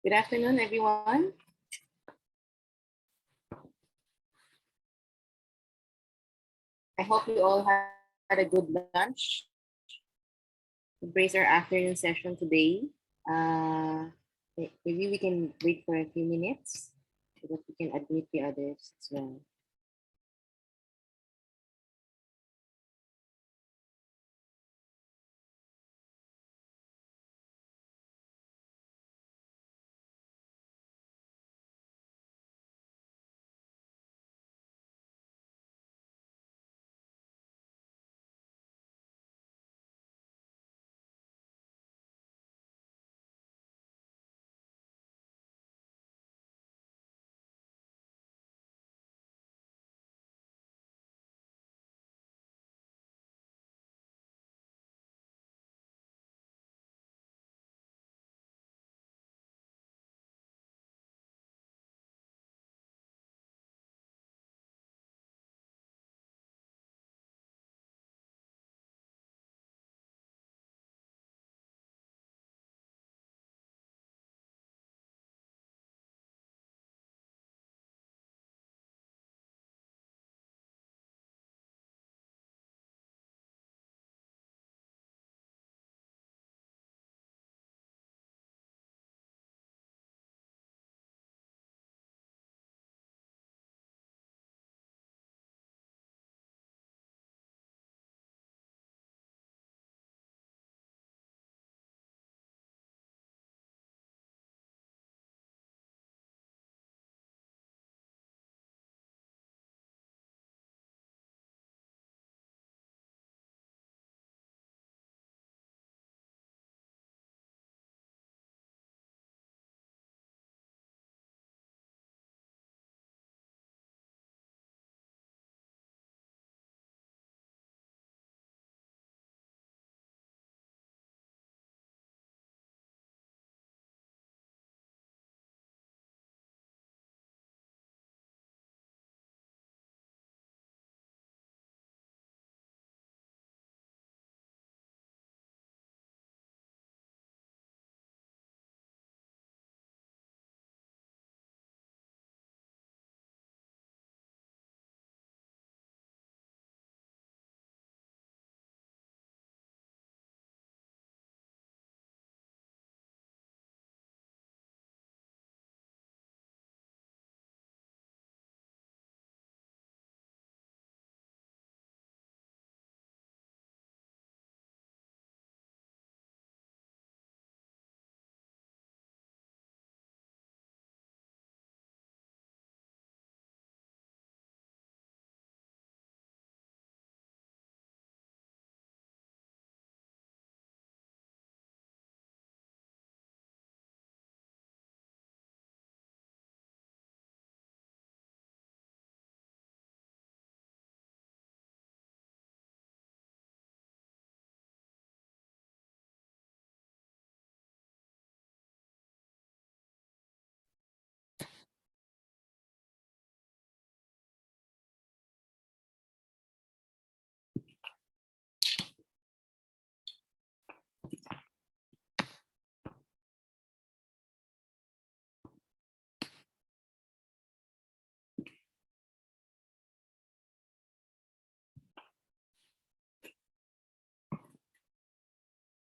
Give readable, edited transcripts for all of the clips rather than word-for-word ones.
Good afternoon, everyone. I hope you all had a good lunch. Embrace our afternoon session today. Maybe we can wait for a few minutes so that we can admit the others as well.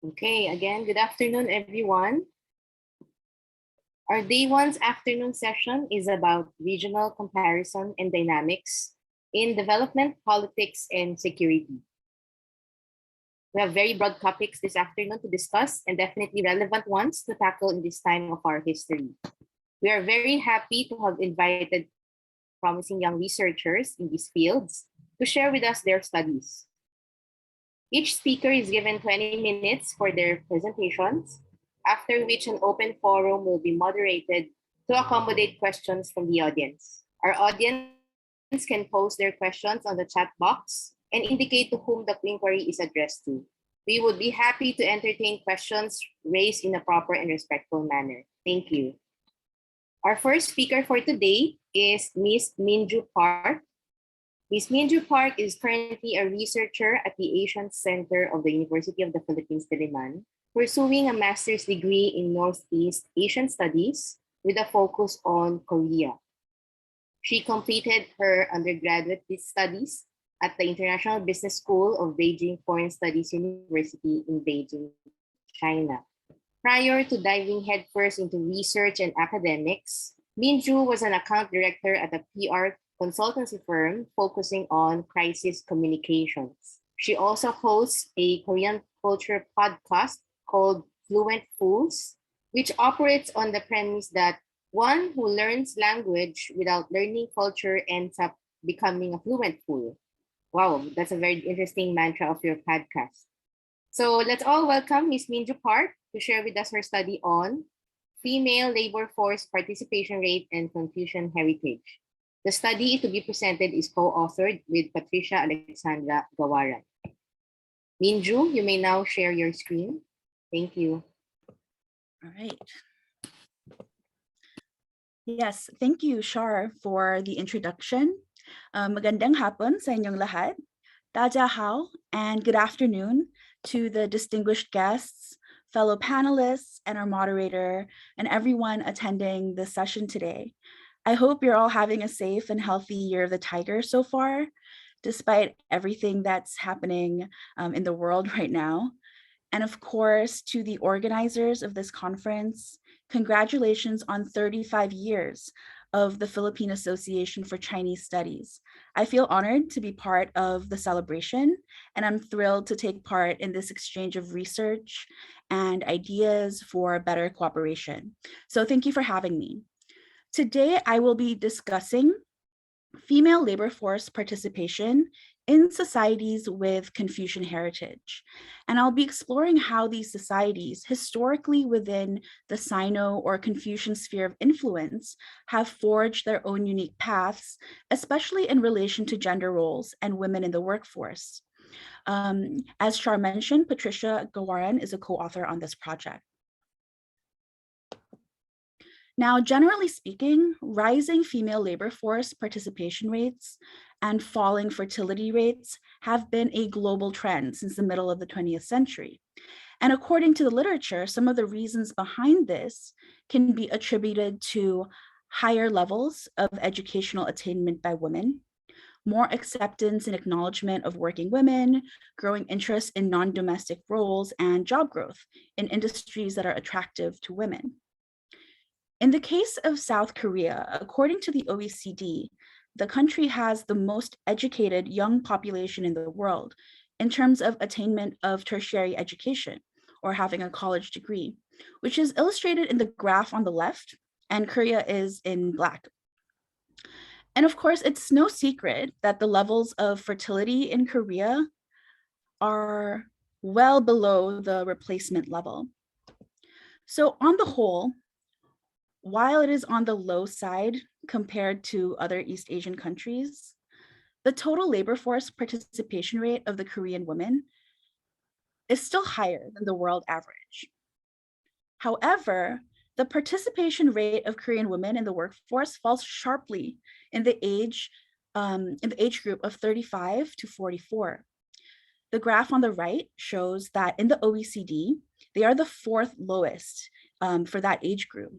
Okay, again, good afternoon, everyone. Our day one's afternoon session is about regional comparison and dynamics in development, politics, and security. We have very broad topics this afternoon to discuss and definitely relevant ones to tackle in this time of our history. We are very happy to have invited promising young researchers in these fields to share with us their studies. Each speaker is given 20 minutes for their presentations, after which an open forum will be moderated to accommodate questions from the audience. Our audience can post their questions on the chat box and indicate to whom the inquiry is addressed to. We would be happy to entertain questions raised in a proper and respectful manner. Thank you. Our first speaker for today is Ms. Minju Park. Ms. Minju Park is currently a researcher at the Asian Center of the University of the Philippines, Diliman, pursuing a master's degree in Northeast Asian Studies with a focus on Korea. She completed her undergraduate studies at the International Business School of Beijing Foreign Studies University in Beijing, China. Prior to diving headfirst into research and academics, Minju was an account director at a PR consultancy firm focusing on crisis communications. She also hosts a Korean culture podcast called Fluent Fools, which operates on the premise that one who learns language without learning culture ends up becoming a fluent fool. Wow, that's a very interesting mantra of your podcast. So let's all welcome Ms. Minju Park to share with us her study on female labor force participation rate and Confucian heritage. The study to be presented is co-authored with Patricia Alexandra Gawaran. Minju, you may now share your screen. Thank you. All right. Yes, thank you, Shar, for the introduction. Magandang hapon sa inyong lahat. 大家好, and good afternoon to the distinguished guests, fellow panelists, and our moderator, and everyone attending this session today. I hope you're all having a safe and healthy Year of the Tiger so far, despite everything that's happening in the world right now. And of course, to the organizers of this conference, congratulations on 35 years of the Philippine Association for Chinese Studies. I feel honored to be part of the celebration, and I'm thrilled to take part in this exchange of research and ideas for better cooperation. So thank you for having me. Today, I will be discussing female labor force participation in societies with Confucian heritage. And I'll be exploring how these societies, historically within the Sino or Confucian sphere of influence, have forged their own unique paths, especially in relation to gender roles and women in the workforce. As Shar mentioned, Patricia Gawaran is a co-author on this project. Now, generally speaking, rising female labor force participation rates and falling fertility rates have been a global trend since the middle of the 20th century. And according to the literature, some of the reasons behind this can be attributed to higher levels of educational attainment by women, more acceptance and acknowledgement of working women, growing interest in non-domestic roles, and job growth in industries that are attractive to women. In the case of South Korea, according to the OECD, the country has the most educated young population in the world in terms of attainment of tertiary education or having a college degree, which is illustrated in the graph on the left, and Korea is in black. And of course, it's no secret that the levels of fertility in Korea are well below the replacement level. So on the whole, while it is on the low side compared to other East Asian countries, the total labor force participation rate of the Korean women is still higher than the world average. However, the participation rate of Korean women in the workforce falls sharply in the age group of 35 to 44. The graph on the right shows that in the OECD, they are the fourth lowest for that age group.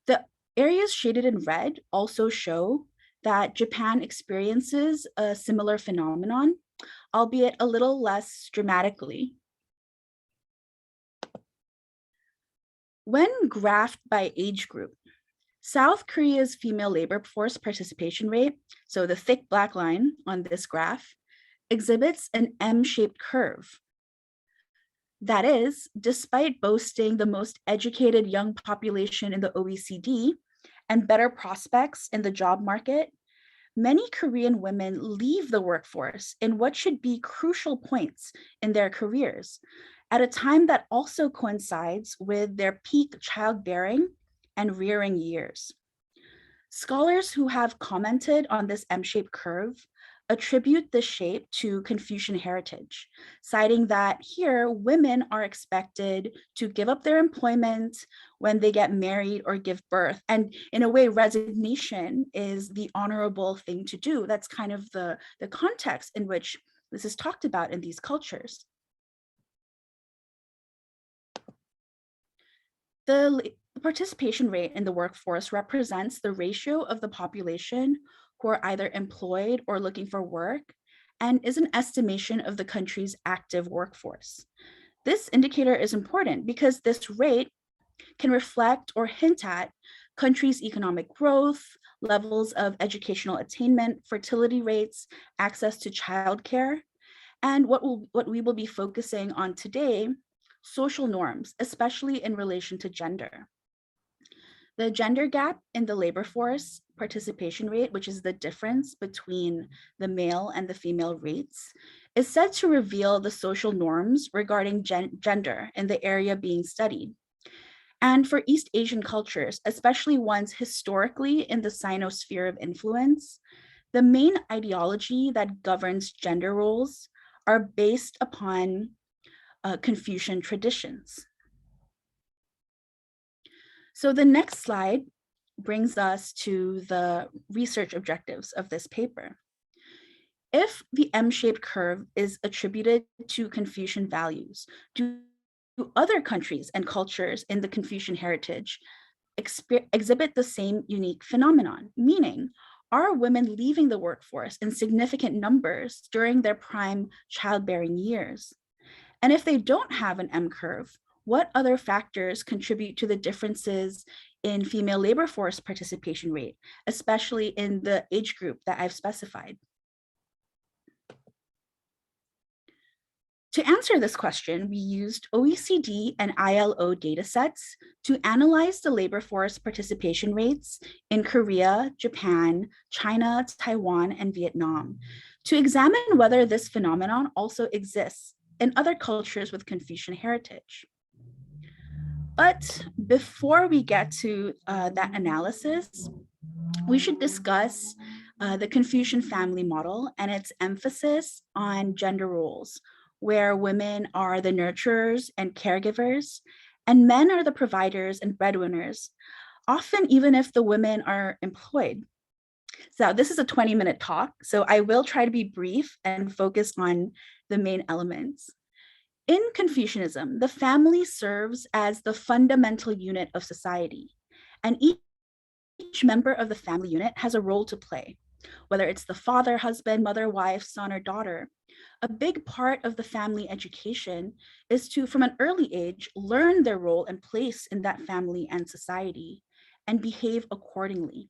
The areas shaded in red also show that Japan experiences a similar phenomenon, albeit a little less dramatically. When graphed by age group, South Korea's female labor force participation rate, so the thick black line on this graph, exhibits an M-shaped curve. That is, despite boasting the most educated young population in the OECD and better prospects in the job market, many Korean women leave the workforce in what should be crucial points in their careers, at a time that also coincides with their peak childbearing and rearing years. Scholars who have commented on this M-shaped curve attribute the shape to Confucian heritage, citing that here women are expected to give up their employment when they get married or give birth. And in a way, resignation is the honorable thing to do. That's kind of the context in which this is talked about in these cultures. The participation rate in the workforce represents the ratio of the population who are either employed or looking for work, and is an estimation of the country's active workforce. This indicator is important because this rate can reflect or hint at countries' economic growth, levels of educational attainment, fertility rates, access to childcare, and what we will be focusing on today, social norms, especially in relation to gender. The gender gap in the labor force participation rate, which is the difference between the male and the female rates, is said to reveal the social norms regarding gender in the area being studied. And for East Asian cultures, especially ones historically in the Sinosphere of influence, the main ideology that governs gender roles are based upon Confucian traditions. So the next slide brings us to the research objectives of this paper. If the M-shaped curve is attributed to Confucian values, do other countries and cultures in the Confucian heritage exhibit the same unique phenomenon? Meaning, are women leaving the workforce in significant numbers during their prime childbearing years? And if they don't have an M curve, what other factors contribute to the differences in female labor force participation rate, especially in the age group that I've specified? To answer this question, we used OECD and ILO datasets to analyze the labor force participation rates in Korea, Japan, China, Taiwan, and Vietnam to examine whether this phenomenon also exists in other cultures with Confucian heritage. But before we get to that analysis, we should discuss the Confucian family model and its emphasis on gender roles, where women are the nurturers and caregivers, and men are the providers and breadwinners, often even if the women are employed. So this is a 20-minute talk, so I will try to be brief and focus on the main elements. In Confucianism, the family serves as the fundamental unit of society, and each member of the family unit has a role to play, whether it's the father, husband, mother, wife, son, or daughter. A big part of the family education is to, from an early age, learn their role and place in that family and society and behave accordingly.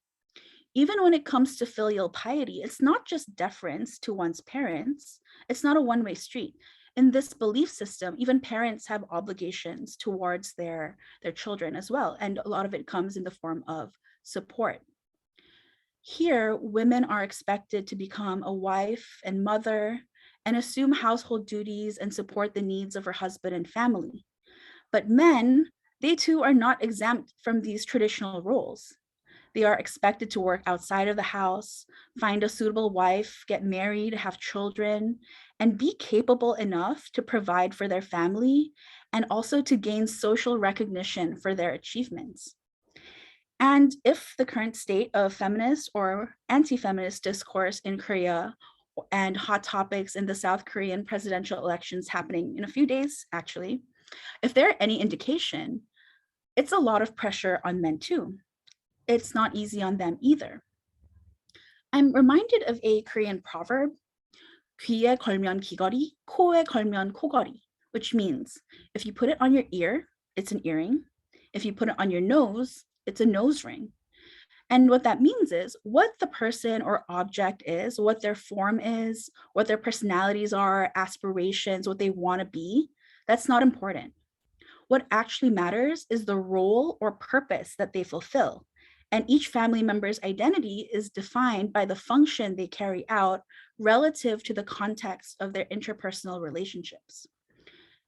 Even when it comes to filial piety, it's not just deference to one's parents. It's not a one-way street. In this belief system, even parents have obligations towards their children as well. And a lot of it comes in the form of support. Here, women are expected to become a wife and mother and assume household duties and support the needs of her husband and family. But men, they too are not exempt from these traditional roles. They are expected to work outside of the house, find a suitable wife, get married, have children, and be capable enough to provide for their family and also to gain social recognition for their achievements. And if the current state of feminist or anti-feminist discourse in Korea and hot topics in the South Korean presidential elections happening in a few days, actually, if they're any indication, it's a lot of pressure on men too. It's not easy on them either. I'm reminded of a Korean proverb, 귀에 걸면 귀걸이, 코에 걸면 코걸이, which means if you put it on your ear, it's an earring. If you put it on your nose, it's a nose ring. And what that means is what the person or object is, what their form is, what their personalities are, aspirations, what they want to be, that's not important. What actually matters is the role or purpose that they fulfill. And each family member's identity is defined by the function they carry out relative to the context of their interpersonal relationships.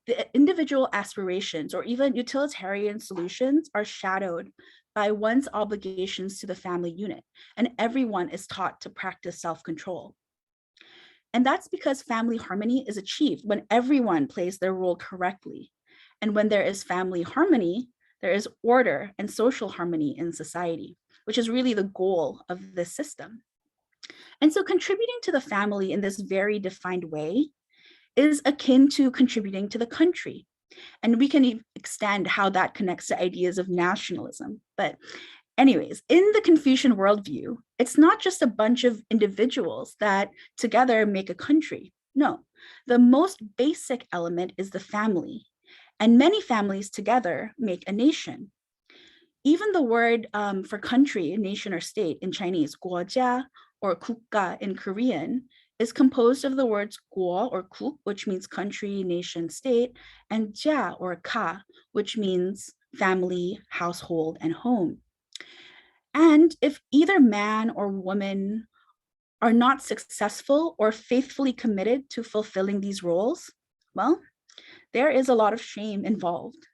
The individual aspirations or even utilitarian solutions are shadowed by one's obligations to the family unit, and everyone is taught to practice self-control. And that's because family harmony is achieved when everyone plays their role correctly. And when there is family harmony, there is order and social harmony in society, which is really the goal of this system. And so contributing to the family in this very defined way is akin to contributing to the country. And we can extend how that connects to ideas of nationalism. But anyways, in the Confucian worldview, it's not just a bunch of individuals that together make a country. No, the most basic element is the family. And many families together make a nation. Even the word for country, nation, or state in Chinese, 国家 or 국가 in Korean, is composed of the words 国 or 국, which means country, nation, state, and jia or ka, which means family, household, and home. And if either man or woman are not successful or faithfully committed to fulfilling these roles, well, there is a lot of shame involved.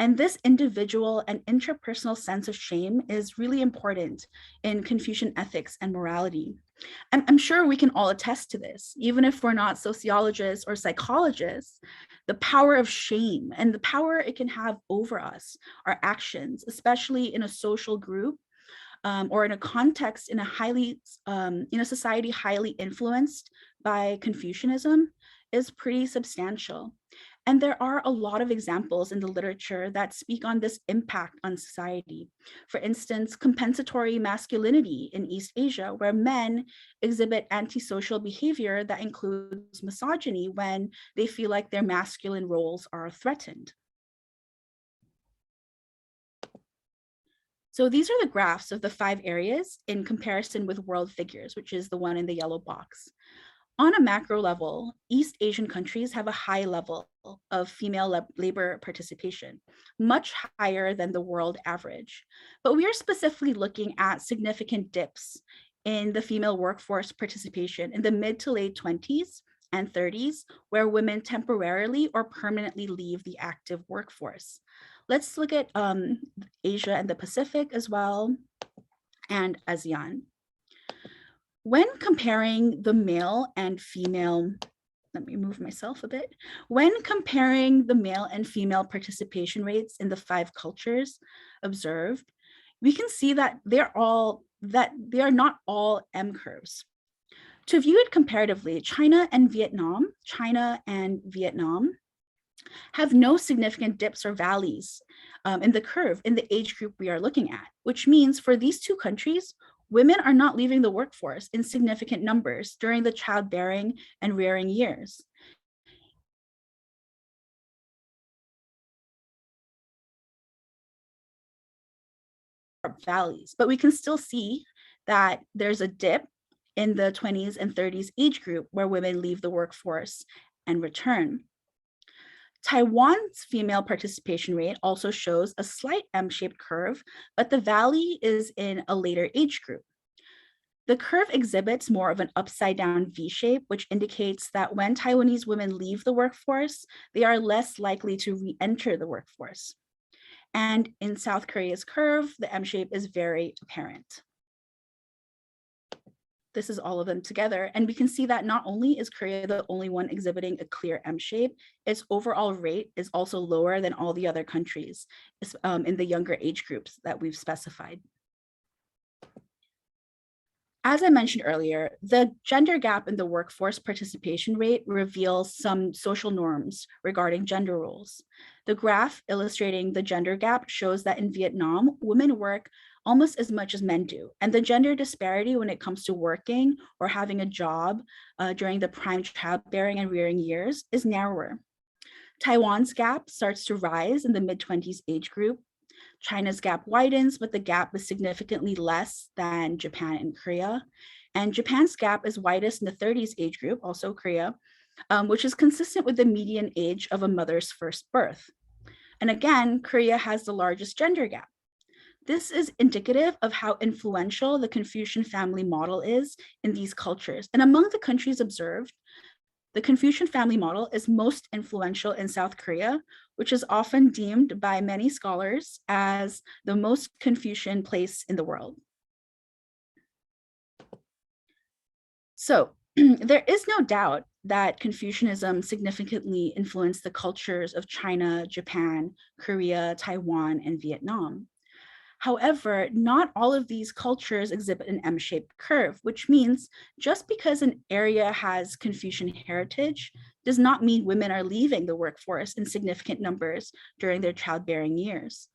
And this individual and interpersonal sense of shame is really important in Confucian ethics and morality. I'm sure we can all attest to this, even if we're not sociologists or psychologists, the power of shame and the power it can have over us, our actions, especially in a social group or in a context in a society highly influenced by Confucianism, is pretty substantial. And there are a lot of examples in the literature that speak on this impact on society. For instance, compensatory masculinity in East Asia, where men exhibit antisocial behavior that includes misogyny when they feel like their masculine roles are threatened. So these are the graphs of the 5 areas in comparison with world figures, which is the one in the yellow box. On a macro level, East Asian countries have a high level of female labor participation, much higher than the world average. But we are specifically looking at significant dips in the female workforce participation in the mid to late 20s and 30s, where women temporarily or permanently leave the active workforce. Let's look at Asia and the Pacific as well, and ASEAN. When comparing the male and female, let me move myself a bit. When comparing the male and female participation rates in the 5 cultures observed, we can see that they are not all M curves. To view it comparatively, China and Vietnam have no significant dips or valleys in the curve in the age group we are looking at, which means for these 2 countries, women are not leaving the workforce in significant numbers during the childbearing and rearing years. Valleys, but we can still see that there's a dip in the 20s and 30s age group where women leave the workforce and return. Taiwan's female participation rate also shows a slight M-shaped curve, but the valley is in a later age group. The curve exhibits more of an upside down V shape, which indicates that when Taiwanese women leave the workforce, they are less likely to re-enter the workforce. And in South Korea's curve, the M shape is very apparent. This is all of them together. And we can see that not only is Korea the only one exhibiting a clear M shape, its overall rate is also lower than all the other countries in the younger age groups that we've specified. As I mentioned earlier, the gender gap in the workforce participation rate reveals some social norms regarding gender roles. The graph illustrating the gender gap shows that in Vietnam, women work almost as much as men do. And the gender disparity when it comes to working or having a job during the prime childbearing and rearing years is narrower. Taiwan's gap starts to rise in the mid-20s age group. China's gap widens, but the gap is significantly less than Japan and Korea. And Japan's gap is widest in the 30s age group, also Korea, which is consistent with the median age of a mother's first birth. And again, Korea has the largest gender gap. This is indicative of how influential the Confucian family model is in these cultures. And among the countries observed, the Confucian family model is most influential in South Korea, which is often deemed by many scholars as the most Confucian place in the world. So there is no doubt that Confucianism significantly influenced the cultures of China, Japan, Korea, Taiwan, and Vietnam. However, not all of these cultures exhibit an M-shaped curve, which means just because an area has Confucian heritage does not mean women are leaving the workforce in significant numbers during their childbearing years.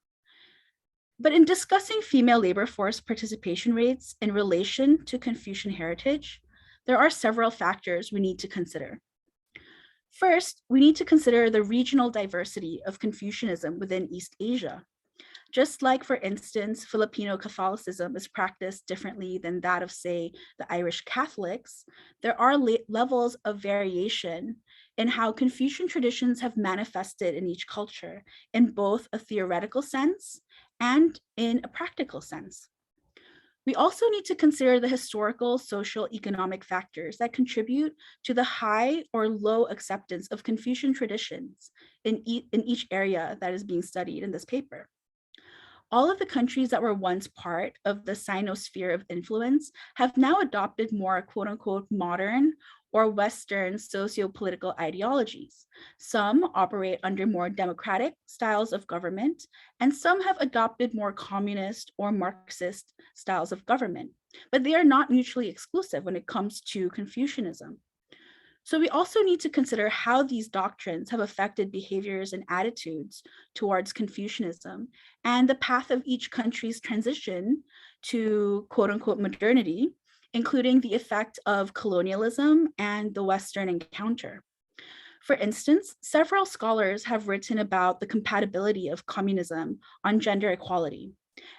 But in discussing female labor force participation rates in relation to Confucian heritage, there are several factors we need to consider. First, we need to consider the regional diversity of Confucianism within East Asia. Just like, for instance, Filipino Catholicism is practiced differently than that of, say, the Irish Catholics, there are levels of variation in how Confucian traditions have manifested in each culture, in both a theoretical sense and in a practical sense. We also need to consider the historical, social, economic factors that contribute to the high or low acceptance of Confucian traditions in each area that is being studied in this paper. All of the countries that were once part of the Sinosphere of influence have now adopted more quote unquote modern or Western socio-political ideologies. Some operate under more democratic styles of government, and some have adopted more communist or Marxist styles of government, but they are not mutually exclusive when it comes to Confucianism. So we also need to consider how these doctrines have affected behaviors and attitudes towards Confucianism and the path of each country's transition to quote unquote modernity, including the effect of colonialism and the Western encounter. For instance, several scholars have written about the compatibility of communism on gender equality.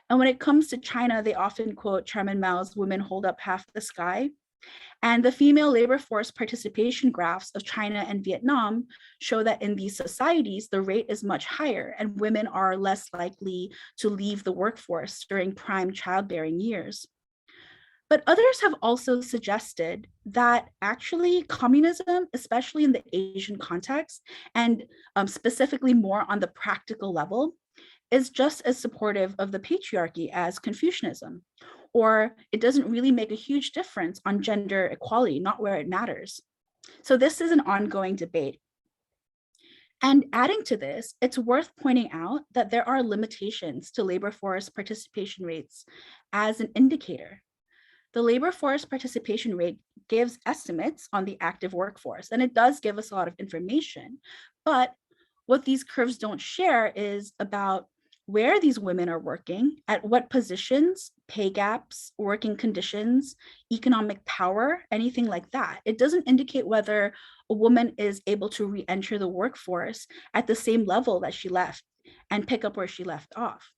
And when it comes to China, they often quote Chairman Mao's "Women hold up half the sky." And the female labor force participation graphs of China and Vietnam show that in these societies, the rate is much higher and women are less likely to leave the workforce during prime childbearing years. But others have also suggested that actually communism, especially in the Asian context, and specifically more on the practical level, is just as supportive of the patriarchy as Confucianism, or it doesn't really make a huge difference on gender equality, not where it matters. So this is an ongoing debate. And adding to this, it's worth pointing out that there are limitations to labor force participation rates as an indicator. The labor force participation rate gives estimates on the active workforce, and it does give us a lot of information. But what these curves don't share is about where these women are working, at what positions, pay gaps, working conditions, economic power, anything like that. It doesn't indicate whether a woman is able to re-enter the workforce at the same level that she left and pick up where she left off.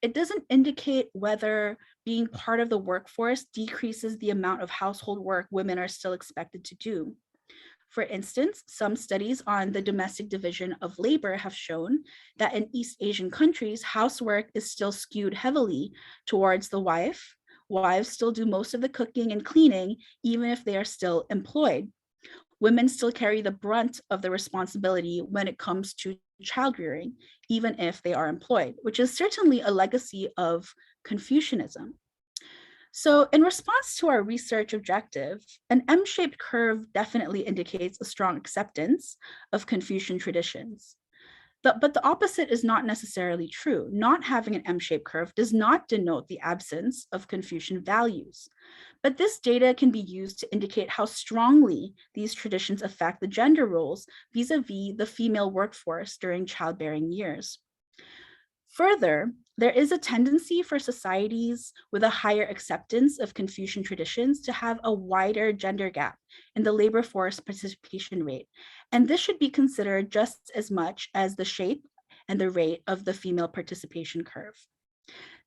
It doesn't indicate whether being part of the workforce decreases the amount of household work women are still expected to do. For instance, some studies on the domestic division of labor have shown that in East Asian countries, housework is still skewed heavily towards the wife. Wives still do most of the cooking and cleaning, even if they are still employed. Women still carry the brunt of the responsibility when it comes to child rearing, even if they are employed, which is certainly a legacy of Confucianism. So in response to our research objective, an M-shaped curve definitely indicates a strong acceptance of Confucian traditions. But the opposite is not necessarily true. Not having an M-shaped curve does not denote the absence of Confucian values. But this data can be used to indicate how strongly these traditions affect the gender roles vis-a-vis the female workforce during childbearing years. Further, there is a tendency for societies with a higher acceptance of Confucian traditions to have a wider gender gap in the labor force participation rate. And this should be considered just as much as the shape and the rate of the female participation curve.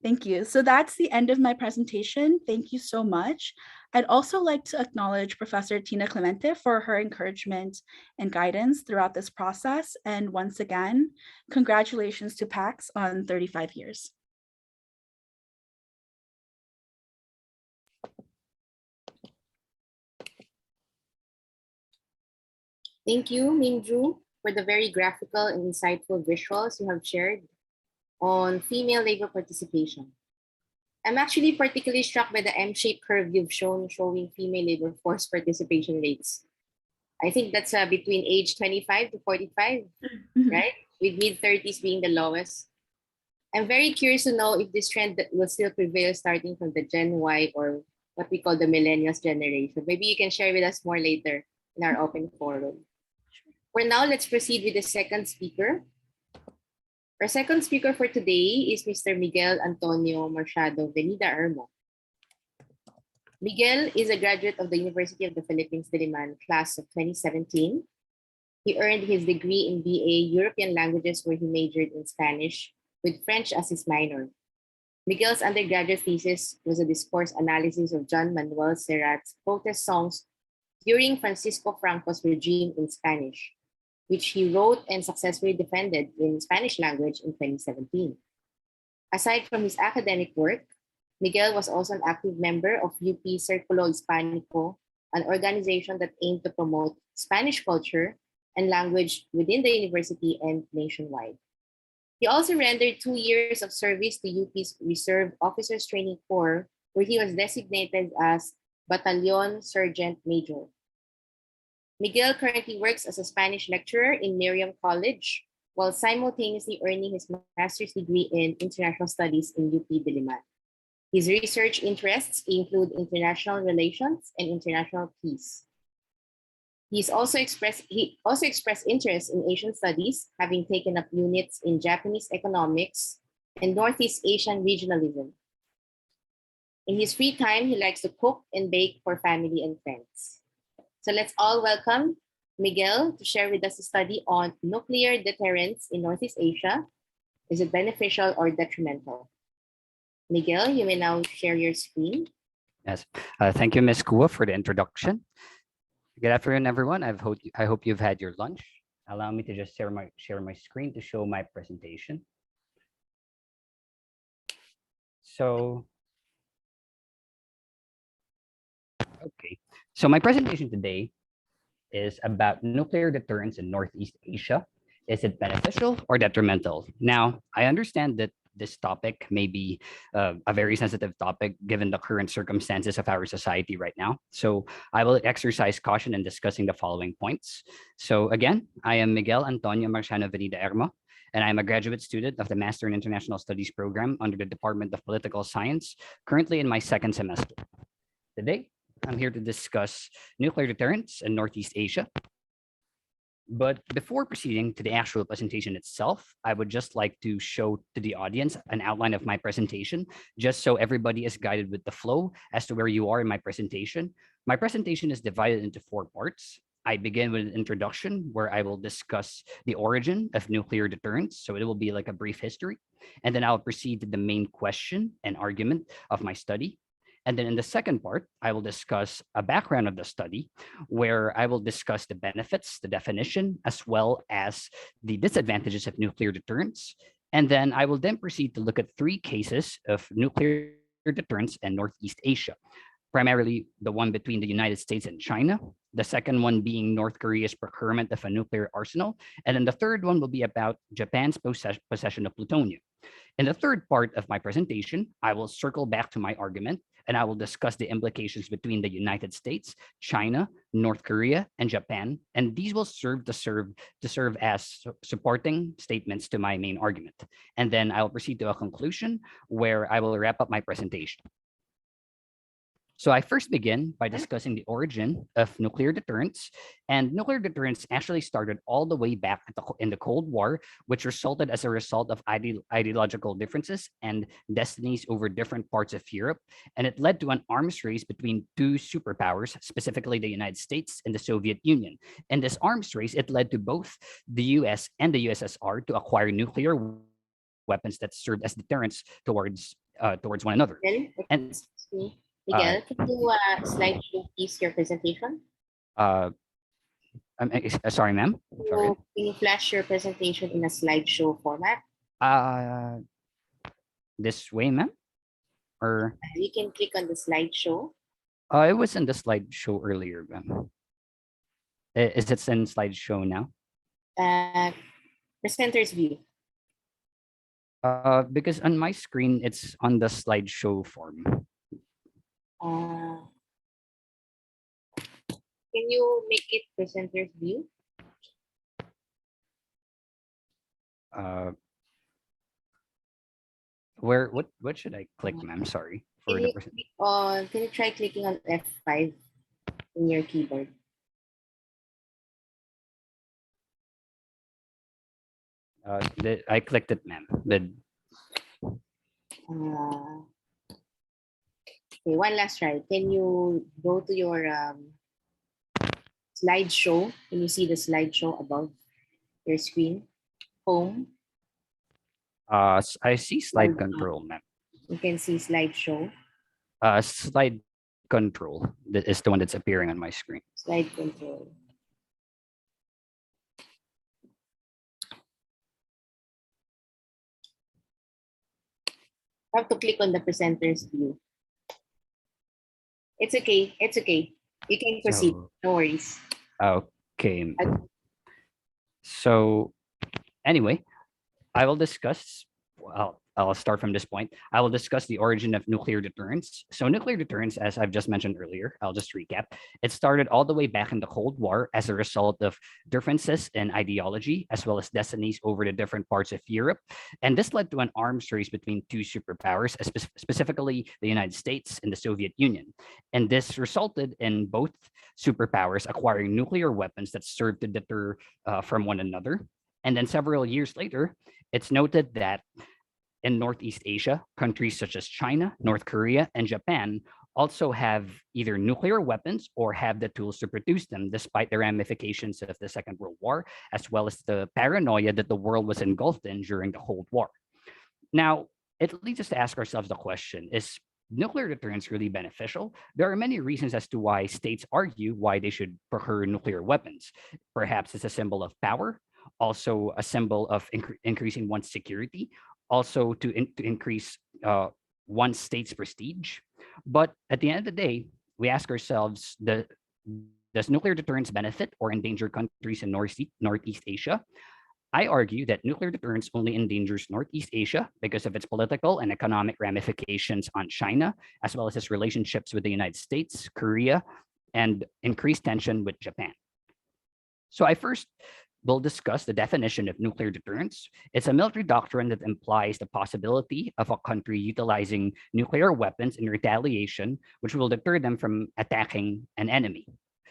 Thank you. So that's the end of my presentation. Thank you so much. I'd also like to acknowledge Professor Tina Clemente for her encouragement and guidance throughout this process. And once again, congratulations to PACS on 35 years. Thank you, Minju, for the very graphical and insightful visuals you have shared on female labor participation. I'm actually particularly struck by the M-shaped curve you've shown showing female labor force participation rates. I think that's between age 25 to 45, right? With mid-30s being the lowest. I'm very curious to know if this trend that will still prevail starting from the Gen Y or what we call the millennials generation. Maybe you can share with us more later in our open forum. For now, let's proceed with the second speaker. Our second speaker for today is Mr. Miguel Antonio Marciano Venida Hermo. Miguel is a graduate of the University of the Philippines Diliman class of 2017. He earned his degree in BA European Languages where he majored in Spanish with French as his minor. Miguel's undergraduate thesis was a discourse analysis of John Manuel Serrat's protest songs during Francisco Franco's regime in Spanish, which he wrote and successfully defended in Spanish language in 2017. Aside from his academic work, Miguel was also an active member of UP Círculo Hispánico, an organization that aimed to promote Spanish culture and language within the university and nationwide. He also rendered 2 years of service to UP's Reserve Officers Training Corps, where he was designated as Battalion Sergeant Major. Miguel currently works as a Spanish lecturer in Miriam College, while simultaneously earning his master's degree in international studies in UP Diliman. His research interests include international relations and international peace. He also expressed interest in Asian studies, having taken up units in Japanese economics and Northeast Asian regionalism. In his free time, he likes to cook and bake for family and friends. So let's all welcome Miguel to share with us a study on nuclear deterrence in Northeast Asia. Is it beneficial or detrimental? Miguel, you may now share your screen. Yes, thank you, Ms. Cua, for the introduction. Good afternoon, everyone. I hope you've had your lunch. Allow me to just share my screen to show my presentation. So, okay. So my presentation today is about nuclear deterrence in Northeast Asia. Is it beneficial or detrimental? Now, I understand that this topic may be a very sensitive topic given the current circumstances of our society right now. So I will exercise caution in discussing the following points. So again, I am Miguel Antonio Marciano Venida Hermo, and I'm a graduate student of the Master in International Studies program under the Department of Political Science, currently in my second semester. Today, I'm here to discuss nuclear deterrence in Northeast Asia. But before proceeding to the actual presentation itself, I would just like to show to the audience an outline of my presentation, just so everybody is guided with the flow as to where you are in my presentation. My presentation is divided into 4 parts. I begin with an introduction where I will discuss the origin of nuclear deterrence. So it will be like a brief history. And then I'll proceed to the main question and argument of my study. And then in the second part, I will discuss a background of the study where I will discuss the benefits, the definition, as well as the disadvantages of nuclear deterrence. And then I will then proceed to look at 3 cases of nuclear deterrence in Northeast Asia, primarily the one between the United States and China, the second one being North Korea's procurement of a nuclear arsenal, and then the third one will be about Japan's possession of plutonium. In the third part of my presentation, I will circle back to my argument and I will discuss the implications between the United States, China, North Korea, and Japan. And these will serve as supporting statements to my main argument. And then I will proceed to a conclusion where I will wrap up my presentation. So I first begin by discussing the origin of nuclear deterrence. And nuclear deterrence actually started all the way back in the Cold War, which resulted as a result of ideological differences and destinies over different parts of Europe. And it led to an arms race between 2 superpowers, specifically the United States and the Soviet Union. And this arms race, it led to both the US and the USSR to acquire nuclear weapons that served as deterrents towards one another. And Miguel, can you slideshow please your presentation? Sorry, ma'am. Can you flash your presentation in a slideshow format? This way, ma'am? Or you can click on the slideshow. It was in the slideshow earlier, ma'am. Is it in slideshow now? Presenter's view. Because on my screen, it's on the slideshow form. Can you make it presenter's view? what should I click, ma'am? Sorry for Can the you person. click on, can you try clicking on F5 in your keyboard? I clicked it, ma'am. Uh, okay, one last try. Can you go to your slideshow? Can you see the slideshow above your screen? Home. I see slide control, ma'am. You can see slideshow. Slide control that is the one that's appearing on my screen. Slide control. You have to click on the presenter's view. It's okay. It's okay. You can proceed. So, No worries. okay. So anyway, I will discuss. I'll start from this point. I will discuss the origin of nuclear deterrence. So nuclear deterrence, as I've just mentioned earlier, I'll just recap. It started all the way back in the Cold War as a result of differences in ideology as well as destinies over the different parts of Europe. And this led to an arms race between two superpowers, specifically the United States and the Soviet Union. And this resulted in both superpowers acquiring nuclear weapons that served to deter from one another. And then several years later, it's noted that in Northeast Asia, countries such as China, North Korea, and Japan also have either nuclear weapons or have the tools to produce them, despite the ramifications of the Second World War, as well as the paranoia that the world was engulfed in during the Cold War. Now, it leads us to ask ourselves the question, is nuclear deterrence really beneficial? There are many reasons as to why states argue why they should procure nuclear weapons. Perhaps it's a symbol of power, also a symbol of increasing one's security, also to increase one state's prestige. But at the end of the day, we ask ourselves, does nuclear deterrence benefit or endanger countries in Northeast Asia? I argue that nuclear deterrence only endangers Northeast Asia because of its political and economic ramifications on China, as well as its relationships with the United States, Korea, and increased tension with Japan. So I first will discuss the definition of nuclear deterrence. It's a military doctrine that implies the possibility of a country utilizing nuclear weapons in retaliation, which will deter them from attacking an enemy.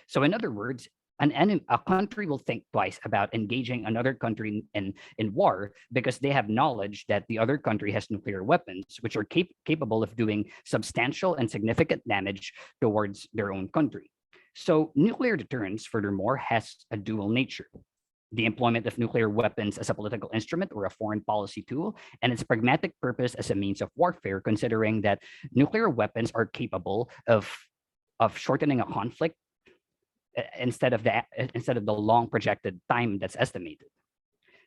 So in other words, a country will think twice about engaging another country in war because they have knowledge that the other country has nuclear weapons, which are capable of doing substantial and significant damage towards their own country. So nuclear deterrence, furthermore, has a dual nature: the employment of nuclear weapons as a political instrument or a foreign policy tool, and its pragmatic purpose as a means of warfare, considering that nuclear weapons are capable of shortening a conflict instead of the long projected time that's estimated.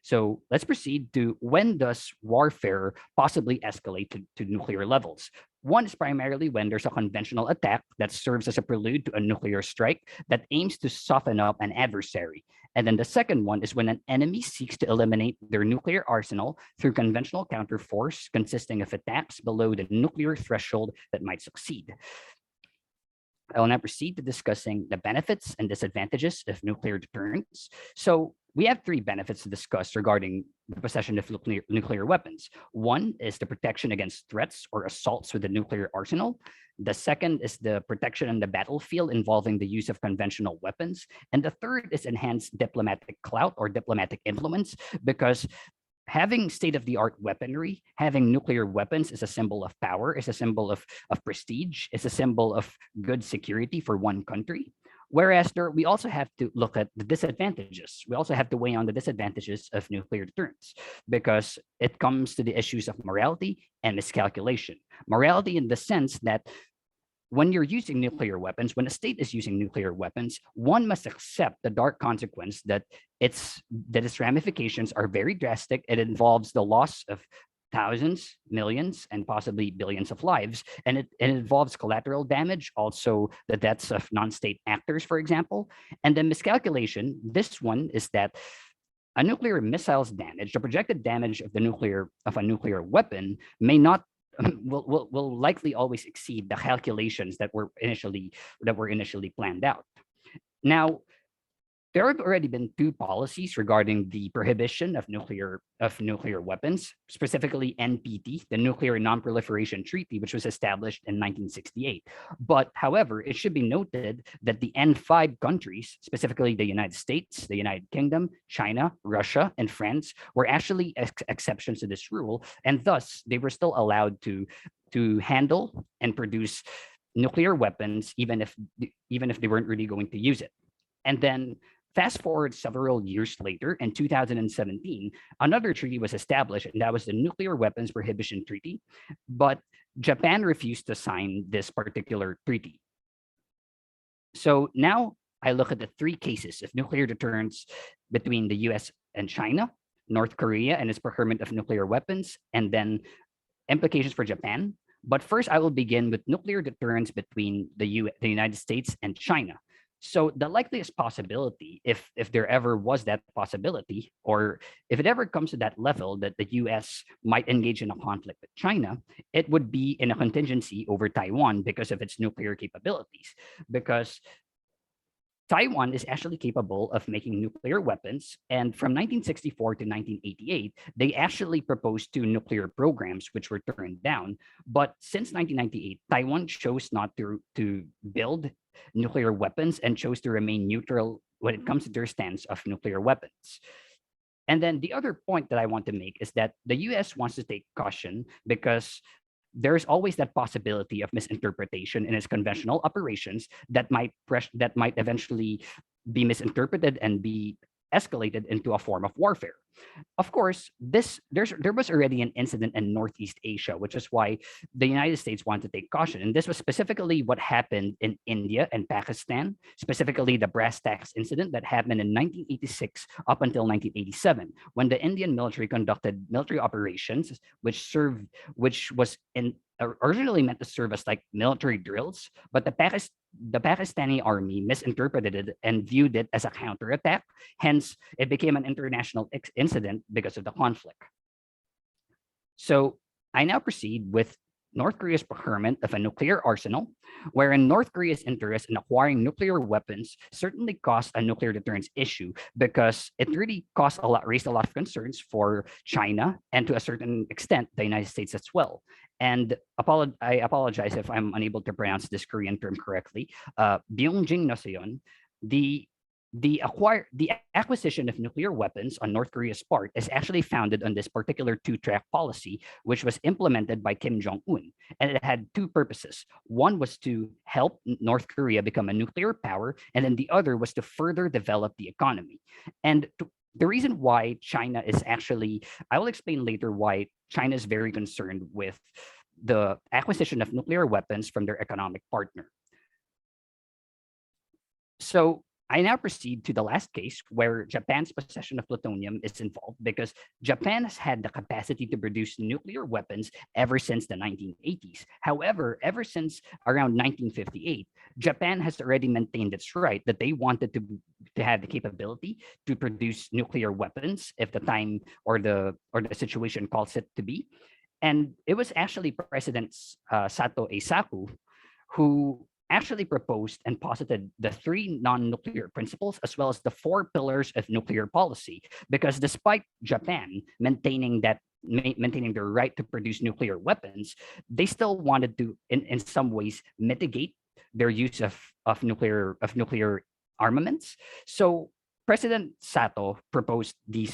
So let's proceed to, when does warfare possibly escalate to nuclear levels? One is primarily when there's a conventional attack that serves as a prelude to a nuclear strike that aims to soften up an adversary. And then the second one is when an enemy seeks to eliminate their nuclear arsenal through conventional counterforce consisting of attacks below the nuclear threshold that might succeed. I will now proceed to discussing the benefits and disadvantages of nuclear deterrence. So we have three benefits to discuss regarding the possession of nuclear weapons. One is the protection against threats or assaults with the nuclear arsenal. The second is the protection on the battlefield involving the use of conventional weapons. And the third is enhanced diplomatic clout or diplomatic influence, because having state-of-the-art weaponry, having nuclear weapons is a symbol of power, is a symbol of prestige, is a symbol of good security for one country. Whereas we also have to look at the disadvantages. We also have to weigh on the disadvantages of nuclear deterrence, because it comes to the issues of morality and miscalculation. Morality in the sense that when you're using nuclear weapons, when a state is using nuclear weapons, one must accept the dark consequence that its ramifications are very drastic. It involves the loss of thousands, millions, and possibly billions of lives. And it involves collateral damage, also the deaths of non-state actors, for example. And then miscalculation, this one is that a nuclear missile's damage, the projected damage of a nuclear weapon may not will likely always exceed the calculations that were initially planned out. Now, there have already been two policies regarding the prohibition of nuclear weapons, specifically NPT, the Nuclear Non-Proliferation Treaty, which was established in 1968. But however, it should be noted that the N5 countries, specifically the United States, the United Kingdom, China, Russia, and France, were actually exceptions to this rule, and thus they were still allowed to handle and produce nuclear weapons, even if they weren't really going to use it. And then fast forward several years later, in 2017, another treaty was established, and that was the Nuclear Weapons Prohibition Treaty. But Japan refused to sign this particular treaty. So now I look at the three cases of nuclear deterrence between the US and China, North Korea and its procurement of nuclear weapons, and then implications for Japan. But first, I will begin with nuclear deterrence between the United States and China. So the likeliest possibility, if there ever was that possibility, or if it ever comes to that level that the US might engage in a conflict with China, it would be in a contingency over Taiwan because of its nuclear capabilities. Because Taiwan is actually capable of making nuclear weapons. And from 1964 to 1988, they actually proposed two nuclear programs, which were turned down. But since 1998, Taiwan chose not to build nuclear weapons and chose to remain neutral when it comes to their stance of nuclear weapons. And then the other point that I want to make is that the US wants to take caution because there's always that possibility of misinterpretation in its conventional operations that might eventually be misinterpreted and be escalated into a form of warfare. Of course, there was already an incident in Northeast Asia, which is why the United States wanted to take caution. And this was specifically what happened in India and Pakistan, specifically the brass tacks incident that happened in 1986 up until 1987, when the Indian military conducted military operations, which was originally meant to serve as like military drills, but the Pakistani army misinterpreted it and viewed it as a counterattack. Hence, it became an international incident because of the conflict. So I now proceed with North Korea's procurement of a nuclear arsenal, wherein North Korea's interest in acquiring nuclear weapons certainly caused a nuclear deterrence issue because it really raised a lot of concerns for China and to a certain extent the United States as well. And I apologize if I'm unable to pronounce this Korean term correctly. Byungjin Noseon, the acquisition of nuclear weapons on North Korea's part is actually founded on this particular two-track policy, which was implemented by Kim Jong-un. And it had two purposes. One was to help North Korea become a nuclear power, and then the other was to further develop the economy. And the reason why China is actually, I will explain later why China is very concerned with the acquisition of nuclear weapons from their economic partner. So I now proceed to the last case where Japan's possession of plutonium is involved because Japan has had the capacity to produce nuclear weapons ever since the 1980s. However, ever since around 1958, Japan has already maintained its right that they wanted to have the capability to produce nuclear weapons if the time or the situation calls it to be. And it was actually President Sato Eisaku who actually proposed and posited the three non-nuclear principles as well as the four pillars of nuclear policy. Because despite Japan maintaining their right to produce nuclear weapons, they still wanted to, in some ways, mitigate their use of nuclear armaments. So President Sato proposed the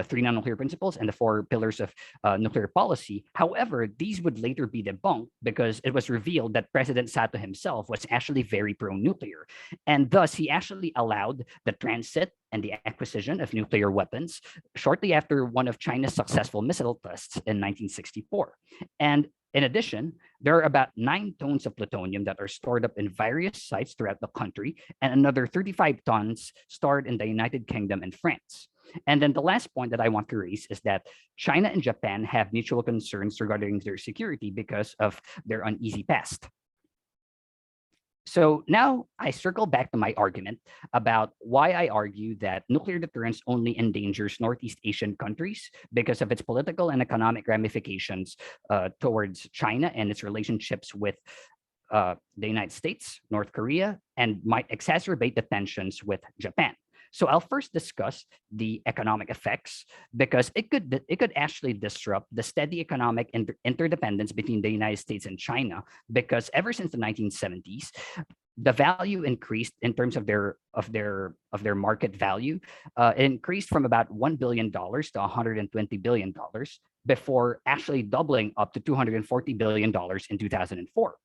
three non-nuclear principles and the four pillars of nuclear policy. However, these would later be debunked because it was revealed that President Sato himself was actually very pro-nuclear. And thus, he actually allowed the transit and the acquisition of nuclear weapons shortly after one of China's successful missile tests in 1964. And in addition, there are about 9 tons of plutonium that are stored up in various sites throughout the country, and another 35 tons stored in the United Kingdom and France. And then the last point that I want to raise is that China and Japan have mutual concerns regarding their security because of their uneasy past. So now I circle back to my argument about why I argue that nuclear deterrence only endangers Northeast Asian countries because of its political and economic ramifications towards China and its relationships with the United States, North Korea, and might exacerbate the tensions with Japan. So I'll first discuss the economic effects because it could actually disrupt the steady economic interdependence between the United States and China, because ever since the 1970s, the value increased in terms of their market value. It increased from about $1 billion to $120 billion before actually doubling up to $240 billion in 2004.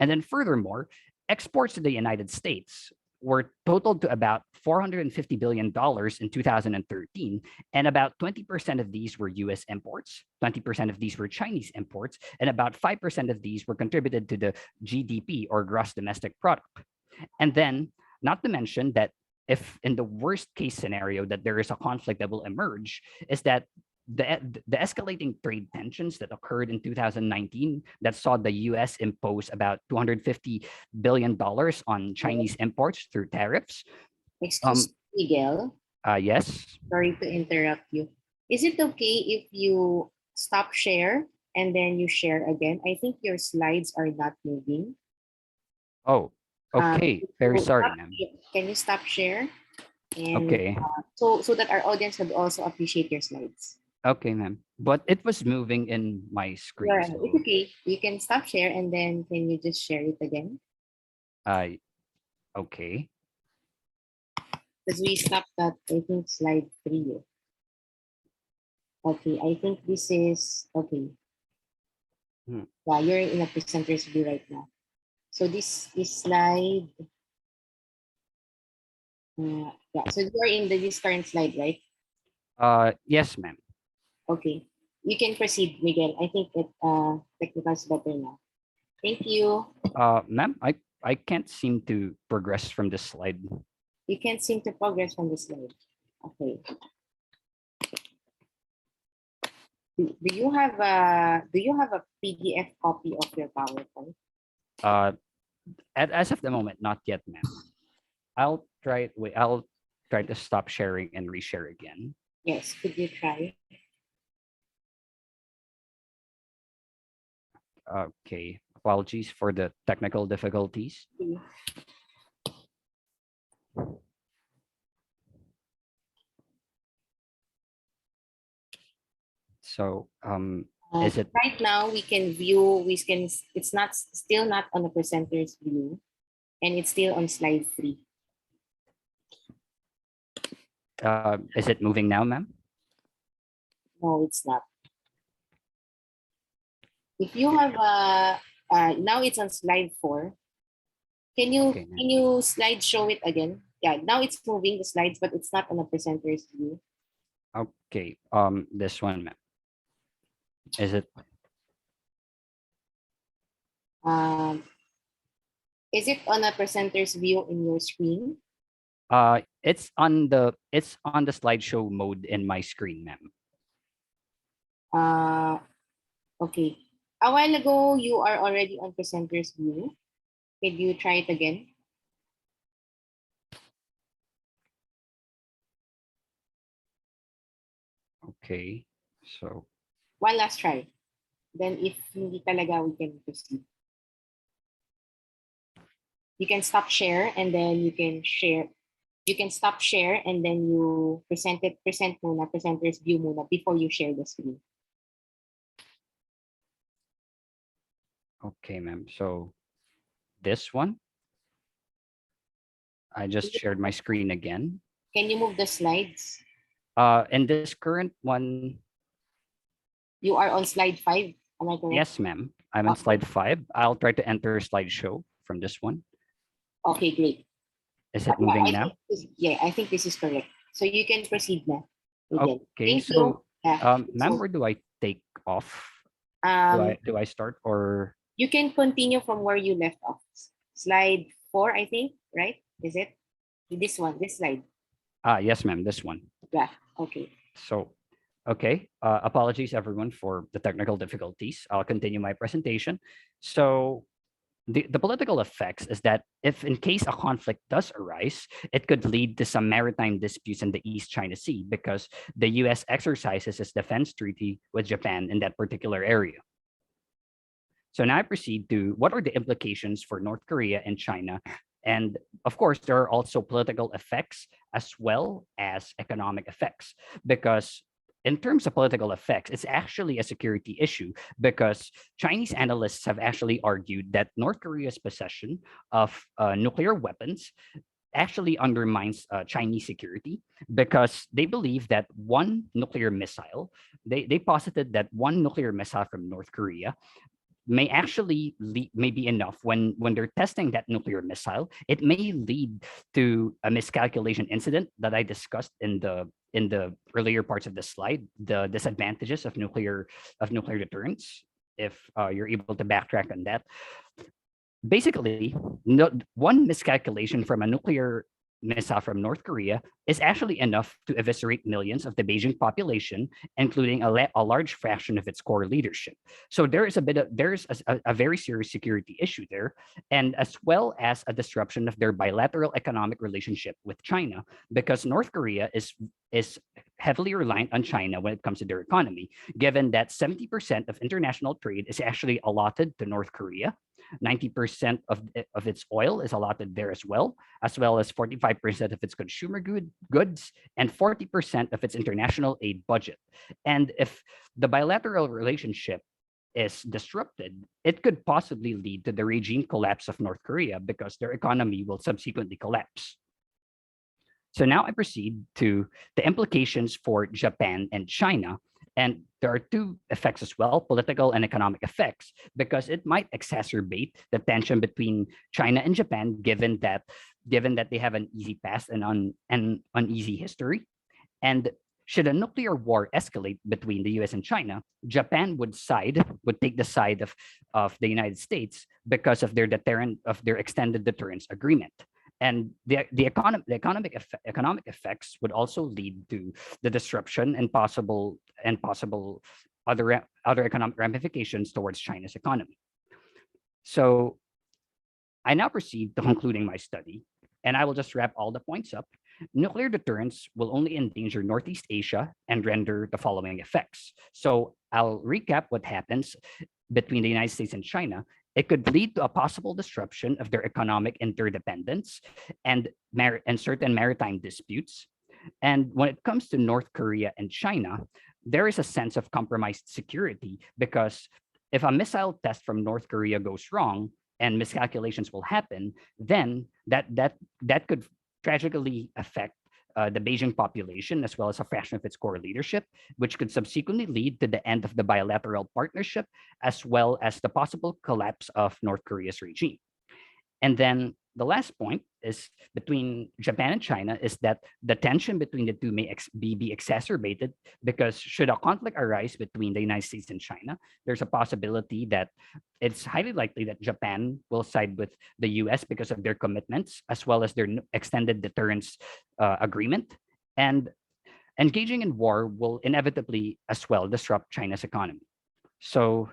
And then furthermore, exports to the United States were totaled to about $450 billion in 2013, and about 20% of these were US imports, 20% of these were Chinese imports, and about 5% of these were contributed to the GDP, or gross domestic product. And then, not to mention that if in the worst case scenario that there is a conflict that will emerge, is that the escalating trade tensions that occurred in 2019 that saw the US impose about $250 billion on Chinese imports through tariffs. Excuse me, Miguel. Yes. Sorry to interrupt you. Is it okay if you stop share and then you share again? I think your slides are not moving. Oh, okay. Very sorry, ma'am. Can you stop share? And, okay. So that our audience would also appreciate your slides. Okay, ma'am. But it was moving in my screen. Yeah, So, it's okay. You can stop share and then can you just share it again? okay. Because we stopped at, I think, slide 3. Okay, I think this is, okay. Yeah, you're in a presenter's view right now. So this slide, yeah, so you're in this current slide, right? Yes, ma'am. Okay, you can proceed, Miguel. I think it technical's better now. Thank you. Ma'am, I can't seem to progress from this slide. You can't seem to progress from the slide. Okay. Do you have a PDF copy of your PowerPoint? As of the moment, not yet, ma'am. I'll try to stop sharing and reshare again. Yes, could you try? Okay. Apologies for the technical difficulties. So is it right now we can view, it's still not on the presenter's view, and it's still on slide 3. Is it moving now, ma'am? No, it's not. If you have now it's on slide 4. Can you slide show it again? Yeah, now it's moving the slides, but it's not on the presenter's view. Okay. This one, ma'am. Is it? Is it on a presenter's view in your screen? It's on the slideshow mode in my screen, ma'am. Okay. A while ago, you are already on presenter's view. Can you try it again? Okay. So one last try. Then if hindi talaga, we can proceed. You can stop share and then you can share. You can stop share and then you present muna, presenter's view muna before you share the screen. Okay, ma'am. So this one, I just shared my screen again. Can you move the slides? And this current one. You are on slide 5. Am I correct? Yes, ma'am. I'm on slide 5. I'll try to enter slideshow from this one. Okay, great. Is it moving now? I think this is correct. So you can proceed now. Okay, Thank so you. ma'am, where do I take off? Do I start or? You can continue from where you left off. Slide 4, I think, right? Is it? This one, this slide. Yes, ma'am, this one. Yeah, okay. So, okay, apologies everyone for the technical difficulties. I'll continue my presentation. So, the political effects is that if in case a conflict does arise, it could lead to some maritime disputes in the East China Sea because the US exercises its defense treaty with Japan in that particular area. So now I proceed to what are the implications for North Korea and China And of course, there are also political effects as well as economic effects, because in terms of political effects, it's actually a security issue, because Chinese analysts have actually argued that North Korea's possession of nuclear weapons actually undermines Chinese security, because they believe that one nuclear missile, they posited that one nuclear missile from North Korea may actually may be enough when they're testing that nuclear missile. It may lead to a miscalculation incident that I discussed in the earlier parts of the slide, the disadvantages of nuclear deterrence, if you're able to backtrack on that. Basically, one miscalculation from a nuclear missile from North Korea is actually enough to eviscerate millions of the Beijing population, including a large fraction of its core leadership. So there's a very serious security issue there, and as well as a disruption of their bilateral economic relationship with China, because North Korea is heavily reliant on China when it comes to their economy, given that 70% of international trade is actually allotted to North Korea. 90% of its oil is allotted there as well as 45% of its consumer goods and 40% of its international aid budget. And if the bilateral relationship is disrupted, it could possibly lead to the regime collapse of North Korea, because their economy will subsequently collapse. So now I proceed to the implications for Japan and China. And there are two effects as well, political and economic effects, because it might exacerbate the tension between China and Japan, given that they have an easy past and an uneasy history. And should a nuclear war escalate between the US and China, Japan would take the side of the United States because of their extended deterrence agreement. And the economic effects would also lead to the disruption and possible other economic ramifications towards China's economy. So I now proceed to concluding my study, and I will just wrap all the points up. Nuclear deterrence will only endanger Northeast Asia and render the following effects. So I'll recap what happens between the United States and China. It could lead to a possible disruption of their economic interdependence and certain maritime disputes. And when it comes to North Korea and China, there is a sense of compromised security, because if a missile test from North Korea goes wrong and miscalculations will happen, then that could tragically affect the Beijing population, as well as a fraction of its core leadership, which could subsequently lead to the end of the bilateral partnership, as well as the possible collapse of North Korea's regime. And then the last point is between Japan and China is that the tension between the two may be exacerbated, because should a conflict arise between the United States and China, there's a possibility that it's highly likely that Japan will side with the US because of their commitments, as well as their extended deterrence agreement. And engaging in war will inevitably as well disrupt China's economy. So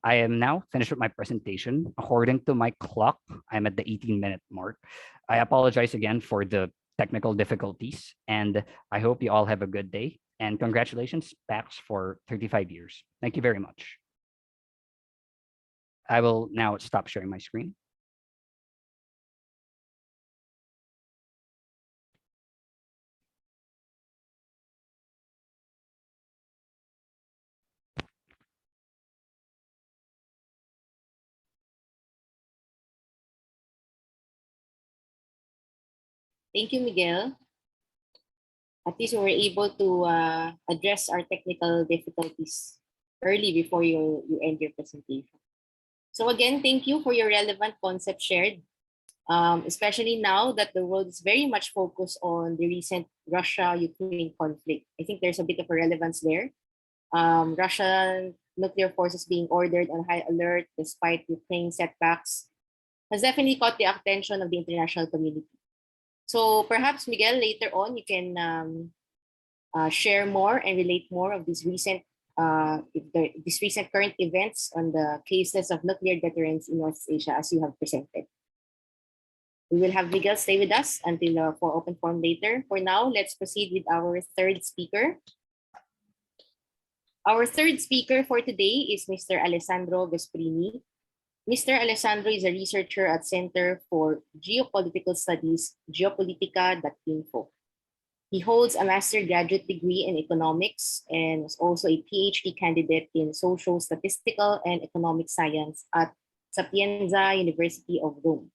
I am now finished with my presentation. According to my clock, I'm at the 18-minute mark. I apologize again for the technical difficulties, and I hope you all have a good day. And congratulations, PACS, for 35 years. Thank you very much. I will now stop sharing my screen. Thank you, Miguel. At least we were able to address our technical difficulties early before you end your presentation. So again, thank you for your relevant concepts shared, especially now that the world is very much focused on the recent Russia-Ukraine conflict. I think there's a bit of a relevance there. Russian nuclear forces being ordered on high alert despite Ukraine setbacks has definitely caught the attention of the international community. So perhaps, Miguel, later on you can share more and relate more of these recent current events on the cases of nuclear deterrence in North Asia as you have presented. We will have Miguel stay with us until for open forum later. For now, let's proceed with our third speaker. Our third speaker for today is Mr. Alessandro Vesprini. Mr. Alessandro is a researcher at Center for Geopolitical Studies, geopolitica.info. He holds a master graduate degree in economics and is also a PhD candidate in social, statistical, and economic science at Sapienza University of Rome.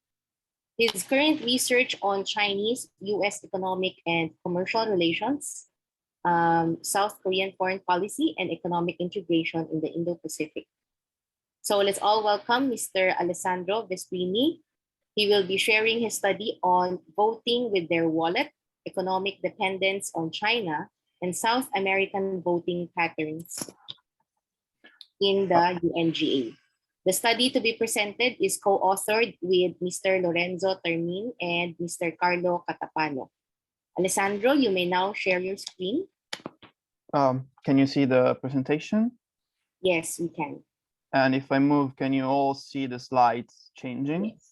His current research on Chinese-US economic and commercial relations, South Korean foreign policy, and economic integration in the Indo-Pacific. So let's all welcome Mr. Alessandro Vesprini. He will be sharing his study on voting with their wallet, economic dependence on China, and South American voting patterns in the UNGA. The study to be presented is co-authored with Mr. Lorenzo Termin and Mr. Carlo Catapano. Alessandro, you may now share your screen. Can you see the presentation? Yes, we can. And if I move, can you all see the slides changing? Yes.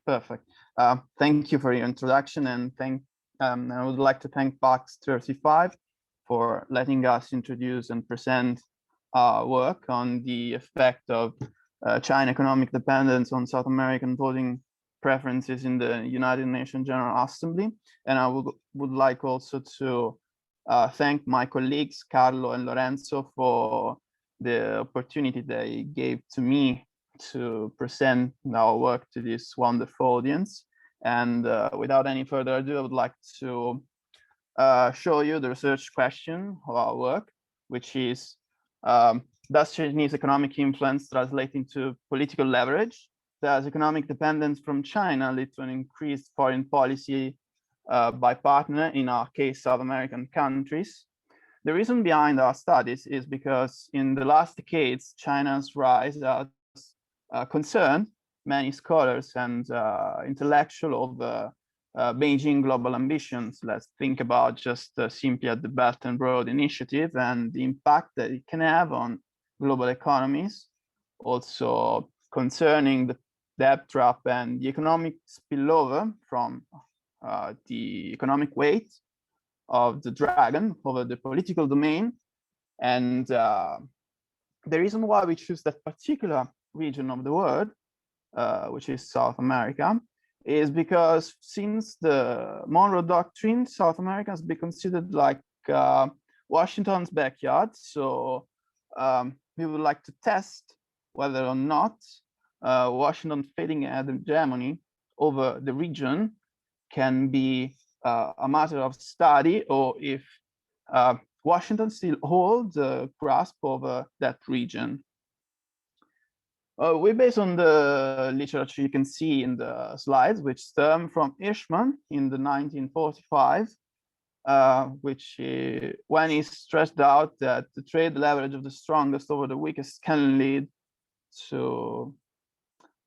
Perfect. Thank you for your introduction, and I would like to thank PACS 35 for letting us introduce and present our work on the effect of China economic dependence on South American voting preferences in the United Nations General Assembly. And I would like also to thank my colleagues Carlo and Lorenzo for the opportunity they gave to me to present our work to this wonderful audience. And without any further ado, I would like to show you the research question of our work, which is, does Chinese economic influence translate into political leverage? Does economic dependence from China lead to an increased foreign policy by partner, in our case, South American countries? The reason behind our studies is because in the last decades, China's rise has concerned many scholars and intellectuals of Beijing global ambitions. Let's think about just simply at the Belt and Road Initiative and the impact that it can have on global economies, also concerning the debt trap and the economic spillover from the economic weight of the dragon over the political domain. And the reason why we choose that particular region of the world, which is South America, is because since the Monroe Doctrine, South America has been considered like Washington's backyard. So we would like to test whether or not Washington's fading hegemony over the region can be a matter of study, or if Washington still holds a grasp over that region. We base on the literature you can see in the slides, which stem from Hirschman in the 1945, which when he stressed out that the trade leverage of the strongest over the weakest can lead to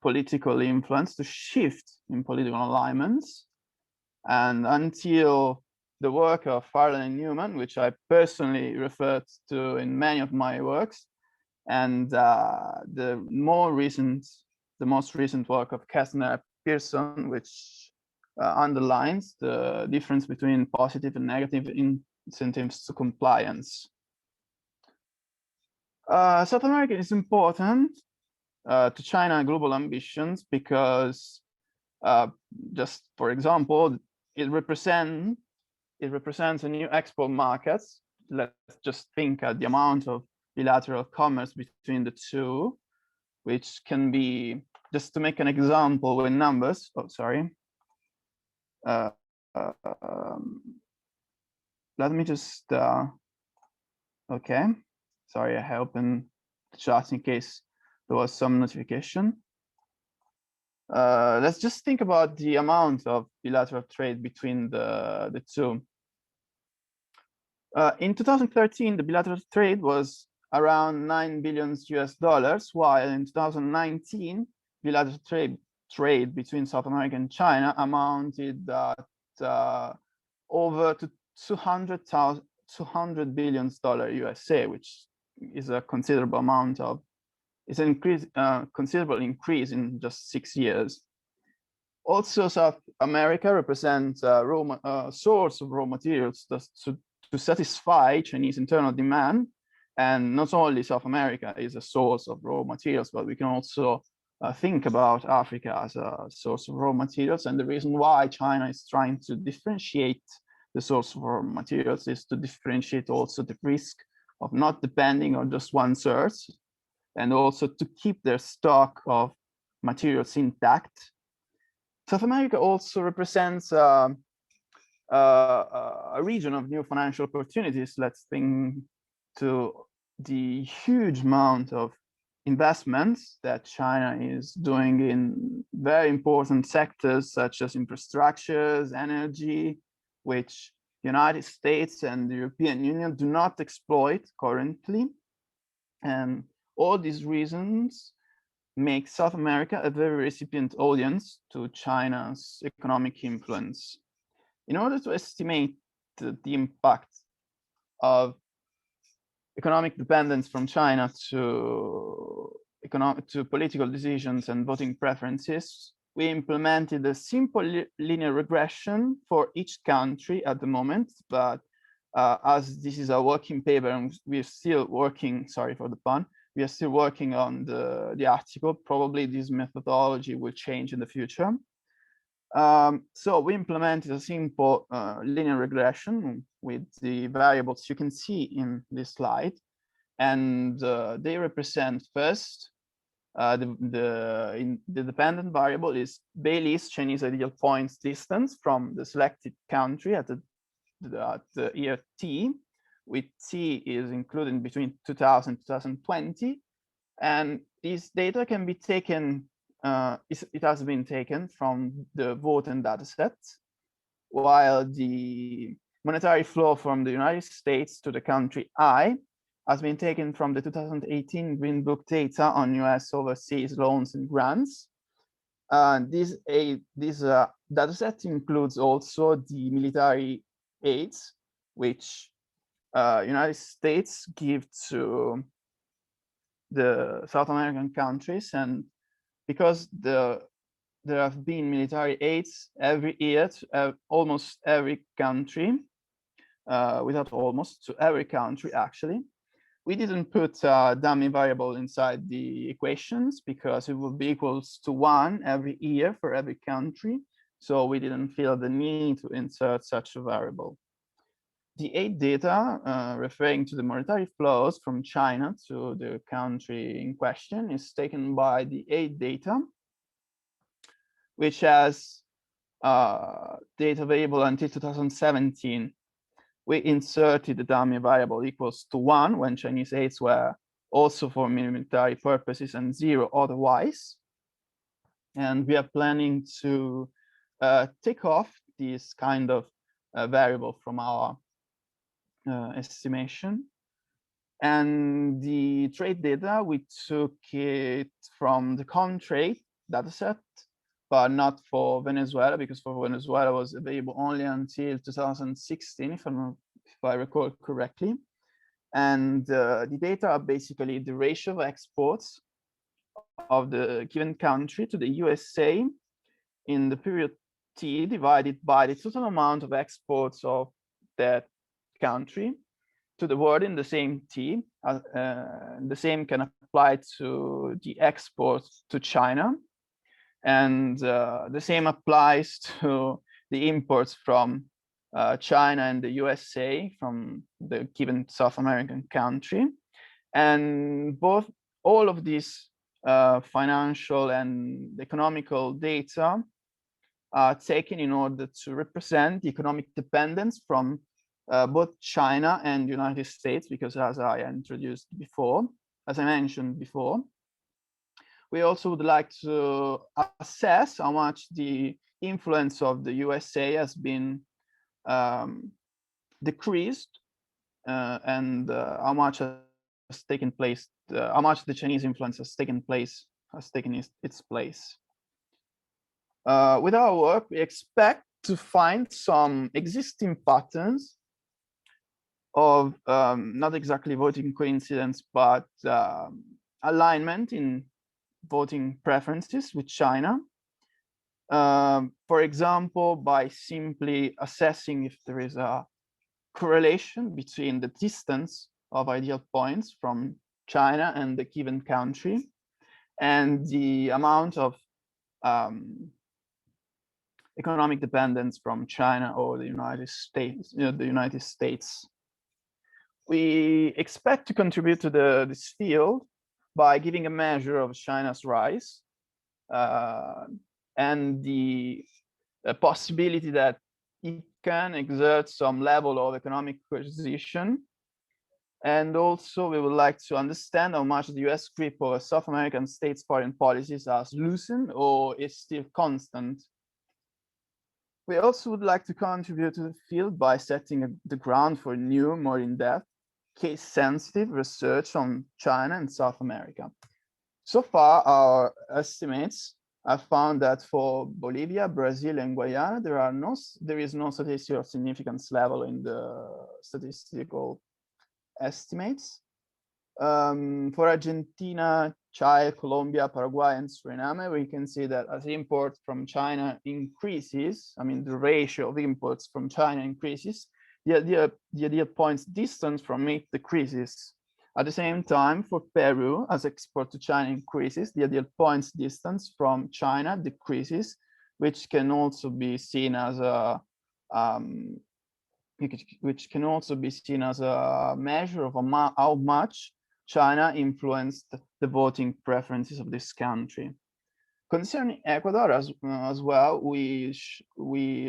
political influence, to shift in political alignments. And until the work of Farley and Newman, which I personally referred to in many of my works, and the most recent work of Kastner Pearson, which underlines the difference between positive and negative incentives to compliance. South America is important to China global ambitions because, just for example, it represents a new export market. Let's just think at the amount of bilateral commerce between the two, which can be, just to make an example with numbers. Oh, sorry. Let me just, okay. Sorry, I opened the chat in case there was some notification. Let's just think about the amount of bilateral trade between the two. In 2013, the bilateral trade was around $9 billion US, while in 2019, bilateral trade between South America and China amounted at over to $200 billion USA, which is a considerable amount of, it's an increase, considerable increase in just 6 years. Also, South America represents a source of raw materials to satisfy Chinese internal demand. And not only South America is a source of raw materials, but we can also think about Africa as a source of raw materials. And the reason why China is trying to differentiate the source of raw materials is to differentiate also the risk of not depending on just one source, and also to keep their stock of materials intact. South America also represents a region of new financial opportunities. Let's think to the huge amount of investments that China is doing in very important sectors such as infrastructures, energy, which United States and the European Union do not exploit currently. And all these reasons make South America a very recipient audience to China's economic influence. In order to estimate the impact of economic dependence from China to political decisions and voting preferences, we implemented a simple linear regression for each country at the moment. But as this is a working paper and we're still working, sorry for the pun, we are still working on the article. Probably this methodology will change in the future. So we implemented a simple linear regression with the variables you can see in this slide. And they represent first, the dependent variable is Bailey's Chinese ideal points distance from the selected country at the year T, with T is included between 2000 and 2020. And this data can be taken, it has been taken from the voting data set, while the monetary flow from the United States to the country I has been taken from the 2018 Green Book data on US overseas loans and grants. This data set includes also the military aids, which United States give to the South American countries. And because there have been military aids every year to almost every country, without almost, to every country actually, we didn't put a dummy variable inside the equations because it would be equals to 1 every year for every country. So we didn't feel the need to insert such a variable. The aid data referring to the monetary flows from China to the country in question is taken by the aid data, which has data available until 2017. We inserted the dummy variable equals to 1 when Chinese aids were also for military purposes and 0 otherwise. And we are planning to take off this kind of variable from our estimation. And the trade data, we took it from the Comtrade dataset, but not for Venezuela, because for Venezuela was available only until 2016, if I recall correctly. And the data are basically the ratio of exports of the given country to the USA in the period T divided by the total amount of exports of that country to the world in the same T. The same can apply to the exports to China. And the same applies to the imports from China and the USA from the given South American country. And all of these financial and economical data are taken in order to represent the economic dependence from both China and the United States, because as I mentioned before, we also would like to assess how much the influence of the USA has been decreased and how much has taken place, how much the Chinese influence has taken its place. With our work, we expect to find some existing patterns of not exactly voting coincidence, but alignment in voting preferences with China. For example, by simply assessing if there is a correlation between the distance of ideal points from China and the given country. and the amount of economic dependence from China or the United States, We expect to contribute to this field by giving a measure of China's rise and the possibility that it can exert some level of economic coercion. And also, we would like to understand how much the US grip over South American states' foreign policies has loosened or is still constant. We also would like to contribute to the field by setting the ground for new, more in-depth, case-sensitive research on China and South America. So far, our estimates have found that for Bolivia, Brazil, and Guyana, there is no statistical significance level in the statistical estimates. For Argentina, Chile, Colombia, Paraguay, and Suriname, we can see that as imports from China increases, I mean, the ratio of imports from China increases, the ideal points distance from it decreases. At the same time, for Peru, as export to China increases, the ideal points distance from China decreases, which can also be seen as a measure of how much China influenced the voting preferences of this country. Concerning Ecuador as well, we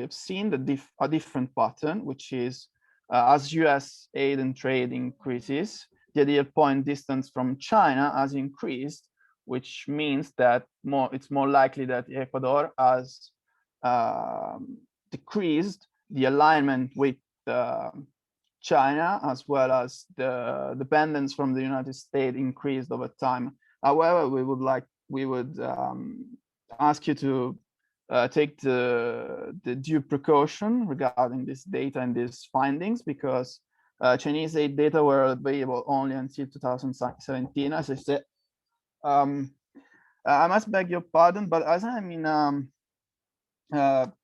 have seen a different pattern, which is as US aid and trade increases, the ideal point distance from China has increased, which means that it's more likely that Ecuador has decreased the alignment with China, as well as the dependence from the United States increased over time. However, we would ask you to take the due precaution regarding this data and these findings, because Chinese aid data were available only until 2017. As I said, I must beg your pardon, but as I'm in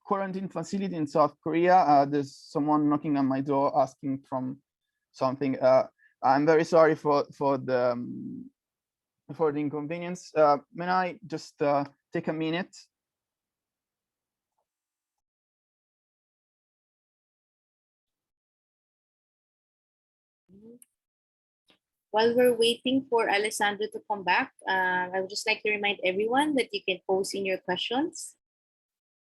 quarantine facility in South Korea, there's someone knocking on my door asking from something. I'm very sorry for the inconvenience. May I just take a minute? While we're waiting for Alessandro to come back, I would just like to remind everyone that you can post in your questions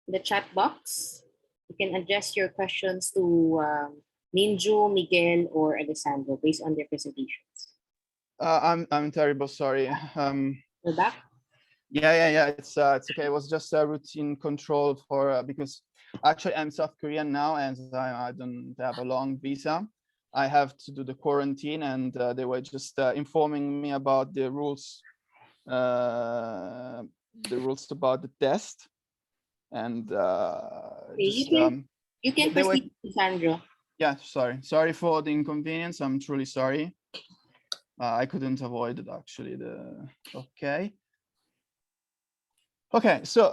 in the chat box. You can address your questions to Minju, Miguel, or Alessandro based on their presentations. I'm terrible sorry. We're back? Yeah. It's okay. It was just a routine control for because actually I'm South Korean now, and I don't have a long visa. I have to do the quarantine, and they were just informing me about the rules about the test. And you can proceed, Alessandro. Yeah, sorry for the inconvenience. I'm truly sorry. I couldn't avoid it actually. Okay, so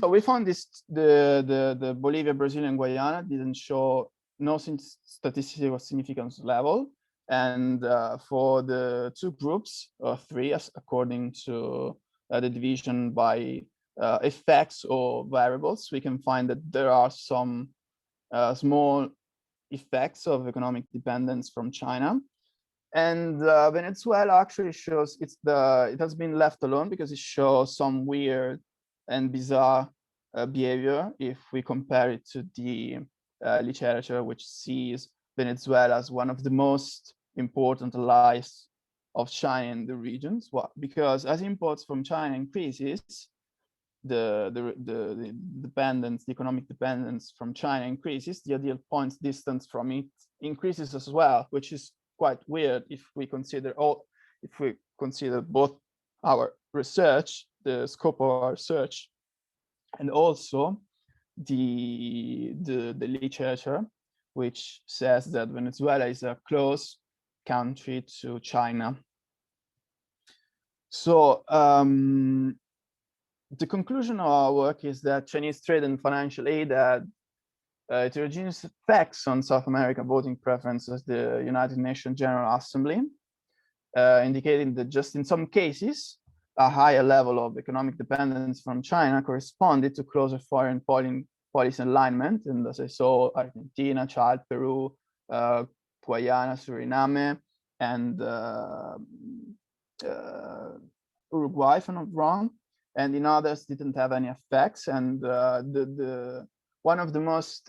we found the Bolivia, Brazil, and Guyana didn't show no statistical significance level, and for the two groups, or three, according to the division by effects or variables, we can find that there are some small effects of economic dependence from China. And Venezuela actually shows it has been left alone because it shows some weird and bizarre behavior if we compare it to the literature, which sees Venezuela as one of the most important allies of China in the regions. Well, because as imports from China increases, the economic dependence from China increases, the ideal points distance from it increases as well, which is quite weird if we consider both our research, the scope of our research, and also the literature, which says that Venezuela is a close country to China. So the conclusion of our work is that Chinese trade and financial aid had heterogeneous effects on South America voting preferences, the United Nations General Assembly, indicating that just in some cases, a higher level of economic dependence from China corresponded to closer foreign policy alignment. And as I saw, Argentina, Chad, Peru, Guyana, Suriname, and Uruguay, if I'm not wrong. And in others didn't have any effects. And one of the most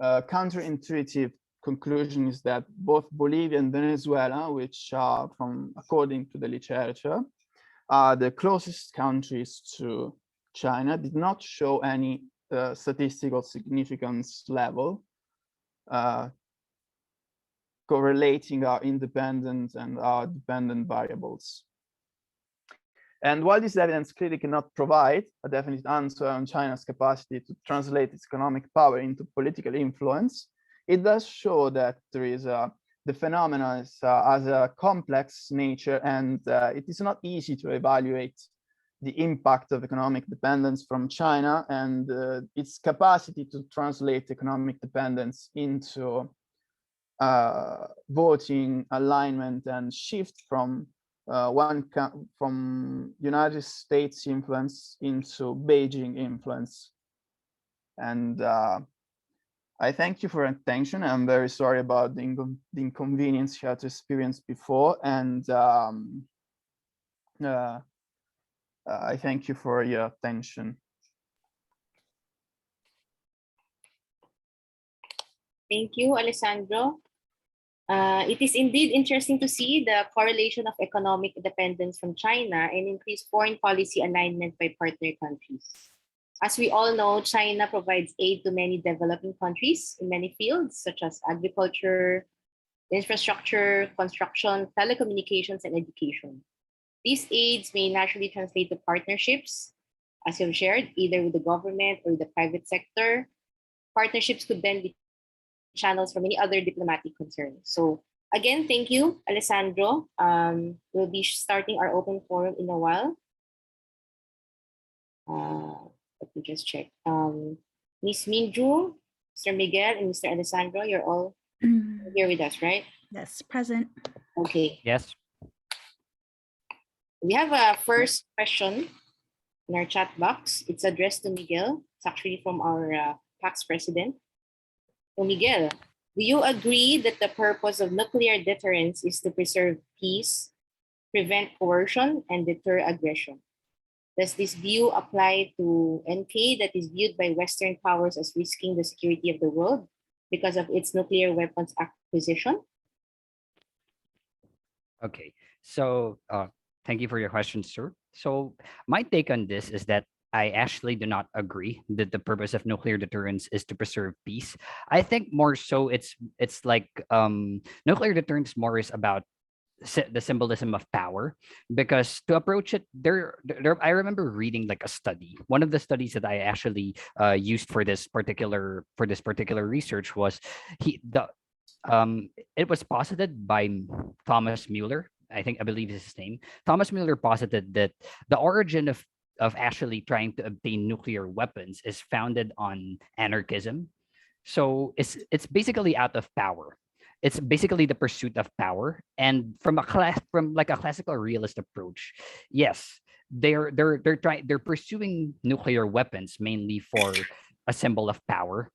counterintuitive conclusion is that both Bolivia and Venezuela, which are according to the literature, are the closest countries to China, did not show any statistical significance level correlating our independent and our dependent variables. And while this evidence clearly cannot provide a definite answer on China's capacity to translate its economic power into political influence, it does show that there is the phenomenon has a complex nature, and it is not easy to evaluate the impact of economic dependence from China and its capacity to translate economic dependence into voting alignment and shift from United States influence into Beijing influence. And I thank you for your attention. I'm very sorry about the inconvenience you had to experience before. And I thank you for your attention. Thank you, Alessandro. It is indeed interesting to see the correlation of economic dependence from China and increased foreign policy alignment by partner countries. As we all know, China provides aid to many developing countries in many fields, such as agriculture, infrastructure, construction, telecommunications, and education. These aids may naturally translate to partnerships, as you've shared, either with the government or the private sector. Partnerships could then be channels for many other diplomatic concerns. So again, thank you, Alessandro. We'll be starting our open forum in a while. Let me just check. Ms. Minju, Mr. Miguel, and Mr. Alessandro, you're all here with us, right? Yes, present. Okay. Yes. We have a first question in our chat box. It's addressed to Miguel. It's actually from our PACS president. So Miguel, do you agree that the purpose of nuclear deterrence is to preserve peace, prevent coercion, and deter aggression? Does this view apply to NK that is viewed by Western powers as risking the security of the world because of its nuclear weapons acquisition? Okay, so thank you for your question, sir. So my take on this is that I actually do not agree that the purpose of nuclear deterrence is to preserve peace. I think more so it's like nuclear deterrence more is about the symbolism of power, because to approach it I remember reading like a study. One of the studies that I actually used for this particular research was it was posited by Thomas Mueller. I believe is his name. Thomas Mueller posited that the origin of actually trying to obtain nuclear weapons is founded on anarchism. So it's basically out of power. It's basically the pursuit of power. And from like a classical realist approach, yes, they're pursuing nuclear weapons mainly for a symbol of power,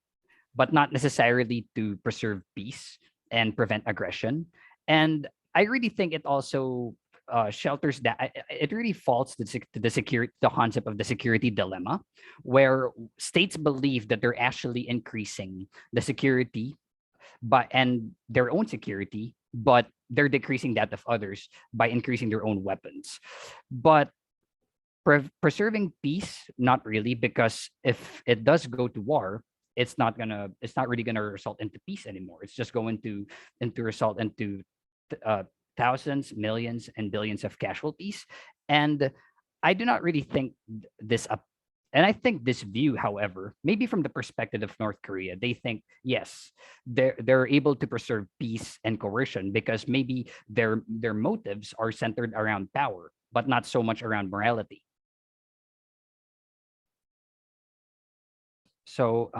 but not necessarily to preserve peace and prevent aggression. And I really think it also shelters that it really falls to the concept of the security dilemma, where states believe that they're actually increasing the security and their own security, but they're decreasing that of others by increasing their own weapons. But preserving peace, not really, because if it does go to war, it's not really gonna result into peace anymore. It's just going to result into thousands, millions, and billions of casualties. And I do not really think this up. And I think this view, however, maybe from the perspective of North Korea, they think, yes, they're able to preserve peace and coercion because maybe their motives are centered around power, but not so much around morality. So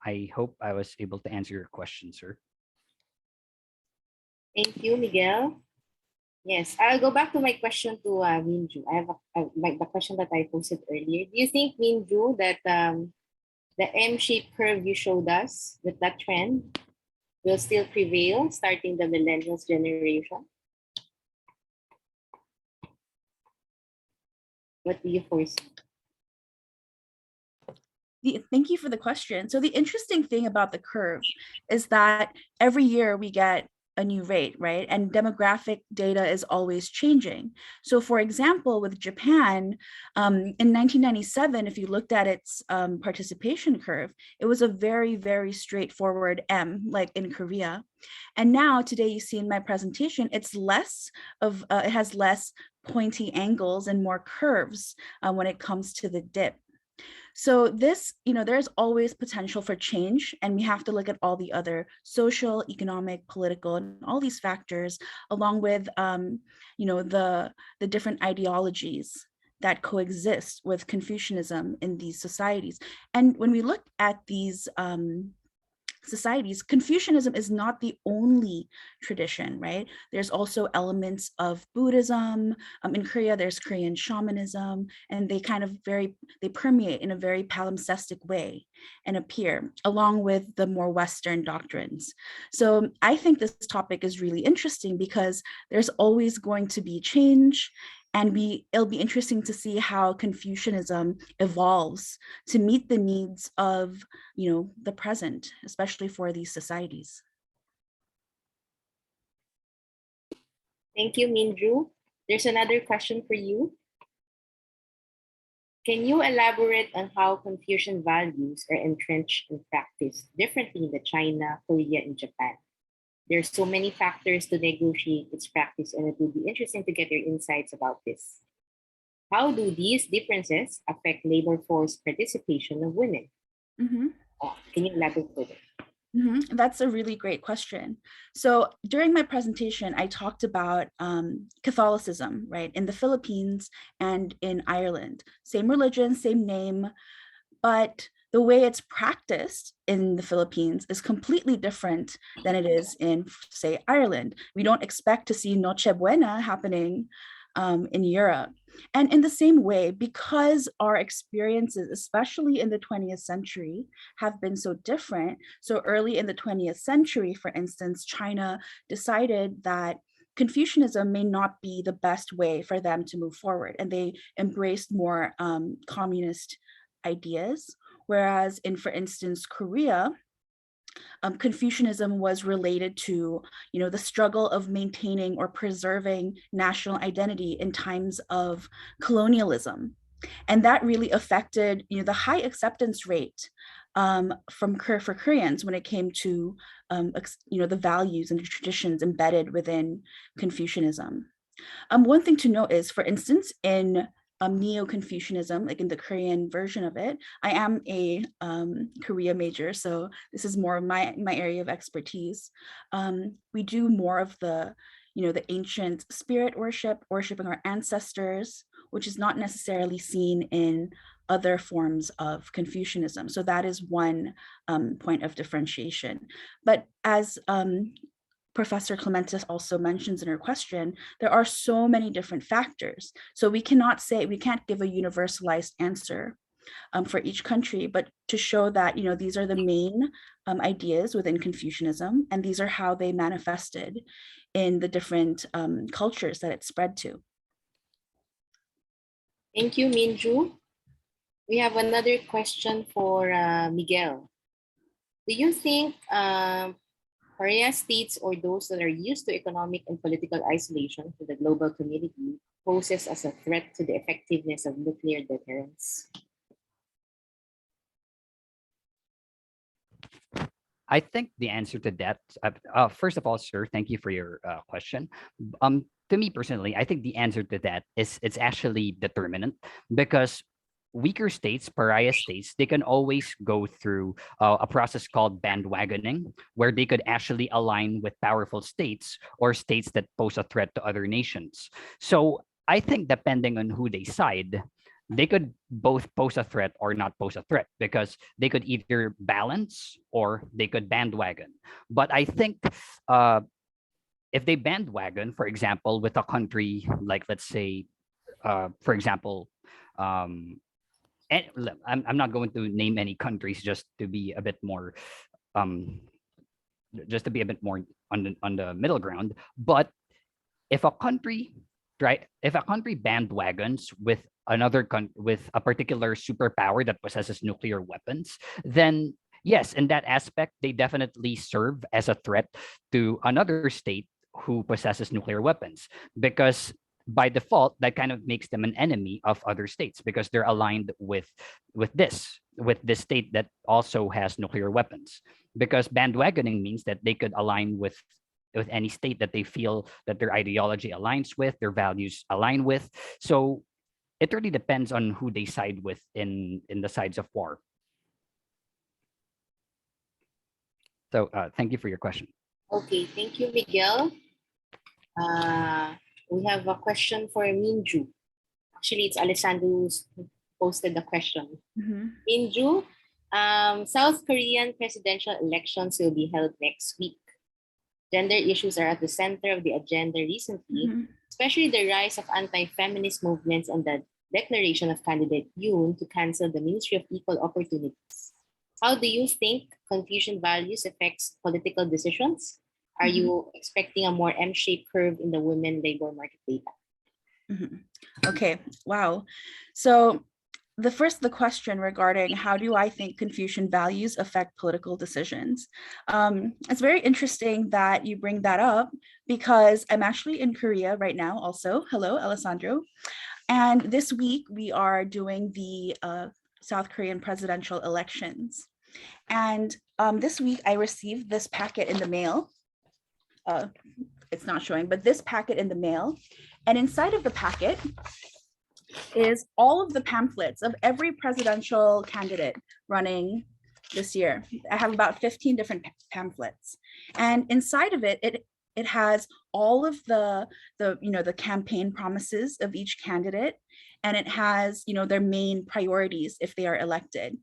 I hope I was able to answer your question, sir. Thank you, Miguel. Yes, I'll go back to my question to Minju. I have the question that I posted earlier. Do you think, Minju, that the M-shaped curve you showed us, that trend will still prevail starting the millennials generation? What do you foresee? Thank you for the question. So the interesting thing about the curve is that every year we get a new rate, right? And demographic data is always changing. So for example, with Japan, in 1997, if you looked at its participation curve, it was a very, very straightforward M, like in Korea. And now today you see in my presentation, it's less of, it has less pointy angles and more curves when it comes to the dip. So this, there's always potential for change, and we have to look at all the other social, economic, political, and all these factors, along with, the different ideologies that coexist with Confucianism in these societies. And when we look at these societies, Confucianism is not the only tradition, right? There's also elements of Buddhism. In Korea, there's Korean shamanism, and they they permeate in a very palimpsestic way and appear along with the more Western doctrines. So I think this topic is really interesting because there's always going to be change, and it'll be interesting to see how Confucianism evolves to meet the needs of, the present, especially for these societies. Thank you, Minju. There's another question for you. Can you elaborate on how Confucian values are entrenched and practiced differently in China, Korea, and Japan? There's so many factors to negotiate its practice, and it would be interesting to get your insights about this. How do these differences affect labor force participation of women? Can you elaborate further? That's a really great question. So during my presentation, I talked about Catholicism, right, in the Philippines and in Ireland. Same religion, same name, but the way it's practiced in the Philippines is completely different than it is in, say, Ireland. We don't expect to see Noche Buena happening in Europe. And in the same way, because our experiences, especially in the 20th century, have been so different. So early in the 20th century, for instance, China decided that Confucianism may not be the best way for them to move forward, and they embraced more communist ideas. Whereas in, for instance, Korea, Confucianism was related to, the struggle of maintaining or preserving national identity in times of colonialism. And that really affected, the high acceptance rate for Koreans when it came to, the values and the traditions embedded within Confucianism. One thing to note is, for instance, in Neo-Confucianism, like in the Korean version of it, I am a Korea major, so this is more of my area of expertise. We do more of the, the ancient spirit worshiping our ancestors, which is not necessarily seen in other forms of Confucianism. So that is one point of differentiation. But as Professor Clementis also mentions in her question, there are so many different factors. So we can't give a universalized answer for each country, but to show that, these are the main ideas within Confucianism, and these are how they manifested in the different cultures that it spread to. Thank you, Minju. We have another question for Miguel. Do you think Korea states, or those that are used to economic and political isolation to the global community, poses as a threat to the effectiveness of nuclear deterrence? I think the answer to that, first of all, sir, thank you for your question. To me personally, I think the answer to that is it's actually determinant, because weaker states, pariah states, they can always go through a process called bandwagoning, where they could actually align with powerful states or states that pose a threat to other nations. So I think depending on who they side, they could both pose a threat or not pose a threat, because they could either balance or they could bandwagon. But I think if they bandwagon, for example, with a country like, let's say, for example, and I'm not going to name any countries just to be a bit more, um, on the middle ground. But if a country, right, if a country bandwagons with with a particular superpower that possesses nuclear weapons, then yes, in that aspect, they definitely serve as a threat to another state who possesses nuclear weapons, because by default that kind of makes them an enemy of other states because they're aligned with this state that also has nuclear weapons. Because bandwagoning means that they could align with any state that they feel that their ideology aligns with, their values align with. So it really depends on who they side with in the sides of war. So thank you for your question. Okay, thank you, Miguel. We have a question for Minju. Actually, it's Alessandro who's posted the question. Minju, South Korean presidential elections will be held next week. Gender issues are at the center of the agenda recently, especially the rise of anti-feminist movements and the declaration of candidate Yoon to cancel the Ministry of Equal Opportunities. How do you think Confucian values affects political decisions? Are you expecting a more M-shaped curve in the women labor market data? Okay, wow. So the question regarding how do I think Confucian values affect political decisions? It's very interesting that you bring that up because I'm actually in Korea right now also. Hello, Alessandro. And this week we are doing the South Korean presidential elections. And this week I received this packet in the mail. It's not showing, but this packet in the mail. And inside of the packet is all of the pamphlets of every presidential candidate running this year. I have about 15 different pamphlets. And inside of it, it has all of the campaign promises of each candidate, and it has their main priorities if they are elected.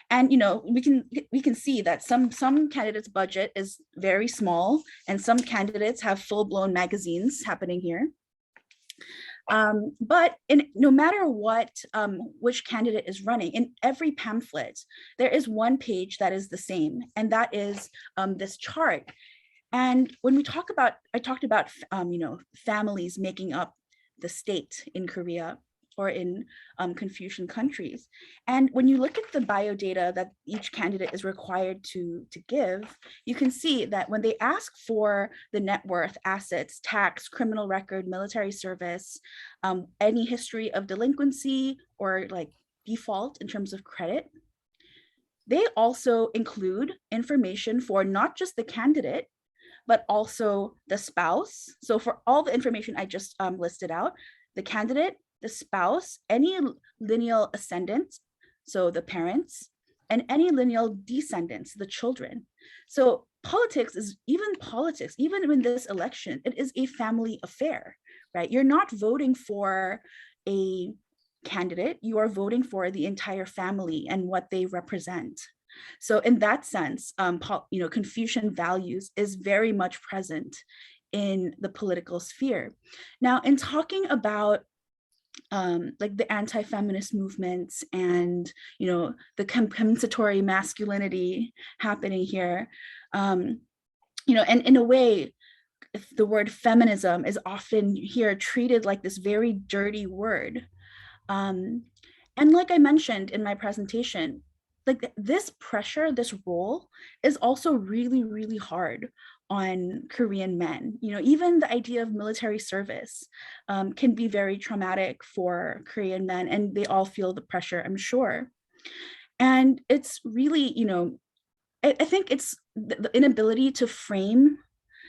And we can see that some candidates' budget is very small, and some candidates have full-blown magazines happening here. But no matter what, which candidate is running, in every pamphlet, there is one page that is the same, and that is this chart. And when I talked about, families making up the state in Korea or in Confucian countries. And when you look at the biodata that each candidate is required to give, you can see that when they ask for the net worth, assets, tax, criminal record, military service, any history of delinquency or like default in terms of credit, they also include information for not just the candidate, but also the spouse. So for all the information I just listed out, the candidate, the spouse, any lineal ascendants, so the parents, and any lineal descendants, the children. So politics, even in this election, it is a family affair, right? You're not voting for a candidate, you are voting for the entire family and what they represent. So in that sense, Confucian values is very much present in the political sphere. Now, in talking about like the anti-feminist movements and the compensatory masculinity happening here, and in a way, if the word feminism is often here treated like this very dirty word, and like I mentioned in my presentation, like this pressure, this role is also really, really hard on Korean men. Even the idea of military service can be very traumatic for Korean men, and they all feel the pressure, I'm sure. And it's really, I think it's the inability to frame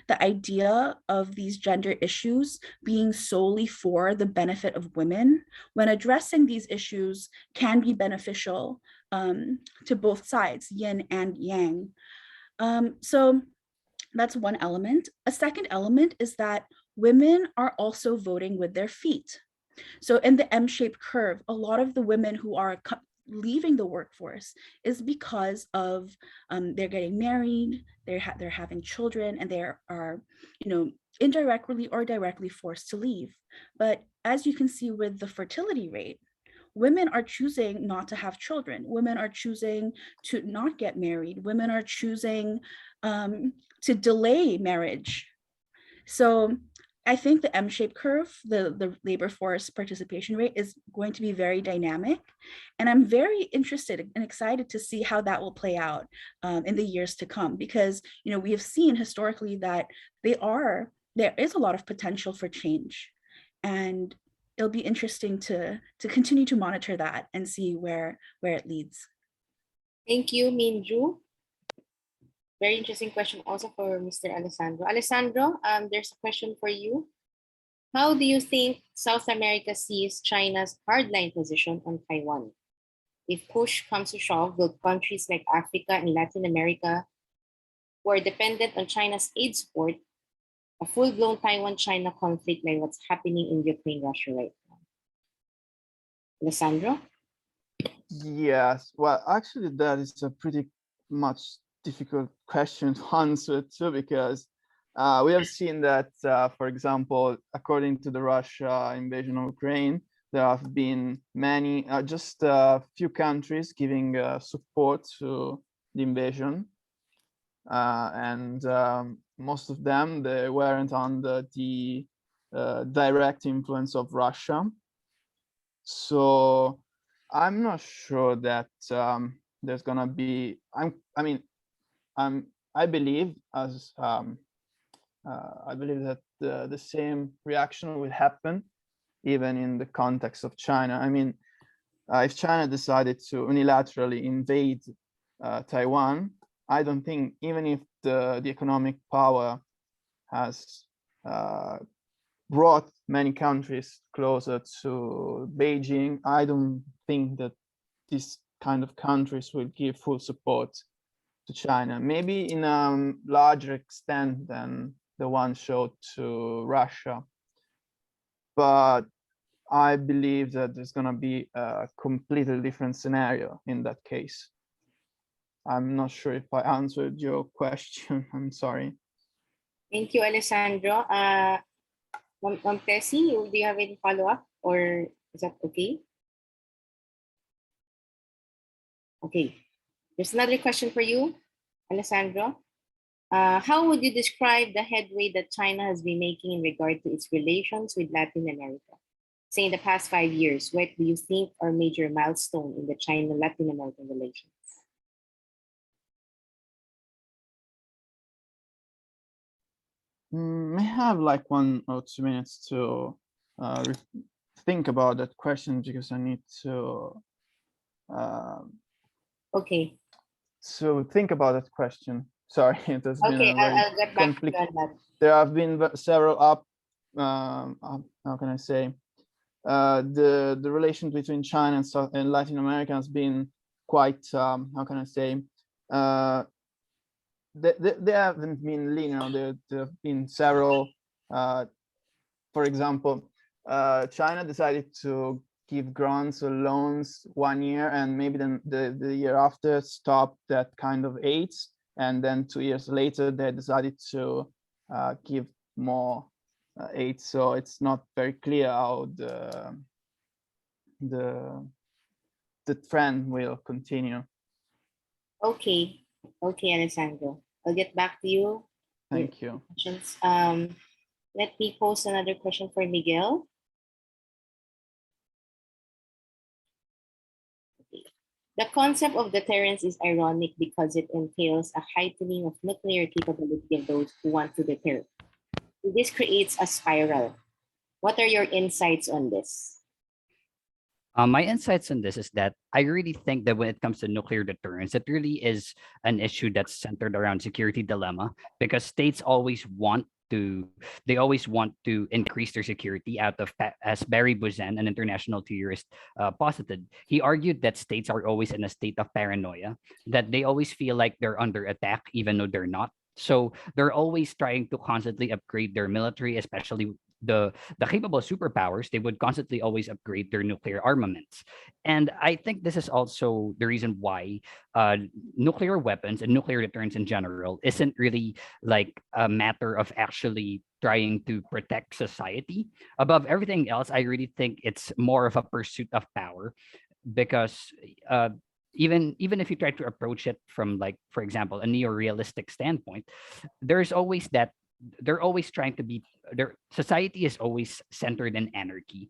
the idea of these gender issues being solely for the benefit of women, when addressing these issues can be beneficial to both sides, yin and yang. So that's one element. A second element is that women are also voting with their feet. So in the M-shaped curve, a lot of the women who are leaving the workforce is because of they're getting married, they're having children, and they are, you know, indirectly or directly forced to leave. But as you can see with the fertility rate, women are choosing not to have children. Women are choosing to not get married. Women are choosing to delay marriage. So I think the M-shaped curve, the labor force participation rate, is going to be very dynamic. And I'm very interested and excited to see how that will play out in the years to come, because, you know, we have seen historically that there is a lot of potential for change. And it'll be interesting to continue to monitor that and see where it leads. Thank you, Minju. Very interesting question also for Mr. Alessandro. Alessandro, there's a question for you. How do you think South America sees China's hardline position on Taiwan? If push comes to shove, will countries like Africa and Latin America, who are dependent on China's aid support, a full-blown Taiwan-China conflict like what's happening in Ukraine, Russia right now? Alessandro? Yes, well, actually, that is a pretty much difficult question to answer too, because we have seen that, for example, according to the Russia invasion of Ukraine, there have been many, just a few countries giving support to the invasion. And most of them, they weren't under the direct influence of Russia. So I'm not sure that there's gonna be, I believe that the same reaction will happen even in the context of China. I mean, if China decided to unilaterally invade Taiwan, I don't think, even if the economic power has brought many countries closer to Beijing, I don't think that these kind of countries will give full support to China, maybe in a larger extent than the one showed to Russia. But I believe that there's going to be a completely different scenario in that case. I'm not sure if I answered your question. I'm sorry. Thank you, Alessandro. Ma'am Tessie, do you have any follow-up, or is that okay? Okay. There's another question for you, Alessandro. How would you describe the headway that China has been making in regard to its relations with Latin America? Say in the past 5 years, what do you think are major milestones in the China-Latin American relations? I have like 1 or 2 minutes to think about that question, because I need to okay. So think about that question. Sorry, it has been Okay, a very I'll get back to you on that. There have been several how can I say, the relation between China and Latin America has been quite, how can I say, they haven't been linear. There have been several, for example, China decided to give grants or loans 1 year, and maybe then the year after stop that kind of aids, and then 2 years later they decided to give more aid. So it's not very clear how the trend will continue. Okay, Alessandro. I'll get back to you. Thank you. Questions. Let me pose another question for Miguel. The concept of deterrence is ironic because it entails a heightening of nuclear capability of those who want to deter. This creates a spiral. What are your insights on this? My insights on this is that I really think that when it comes to nuclear deterrence, it really is an issue that's centered around security dilemma, because states always want to increase their security out of, as Barry Buzan, an international theorist, posited. He argued that states are always in a state of paranoia, that they always feel like they're under attack even though they're not. So they're always trying to constantly upgrade their military, especially the capable superpowers, they would constantly always upgrade their nuclear armaments. And I think this is also the reason why nuclear weapons and nuclear deterrence in general isn't really like a matter of actually trying to protect society. Above everything else, I really think it's more of a pursuit of power, because even if you try to approach it from, like, for example, a neo-realistic standpoint, there's always that they're always trying to be their society is always centered in anarchy,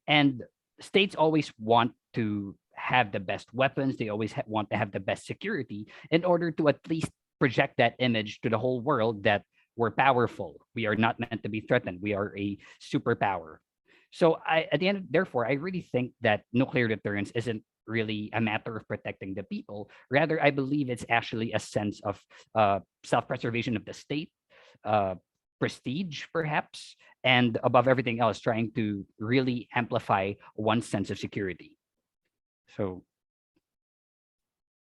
and states always want to have the best weapons. They always want to have the best security in order to at least project that image to the whole world that we're powerful. We are not meant to be threatened. We are a superpower. So at the end, therefore, I really think that nuclear deterrence isn't really a matter of protecting the people. Rather, I believe it's actually a sense of self-preservation of the state, uh, prestige, perhaps, and above everything else, trying to really amplify one's sense of security. So,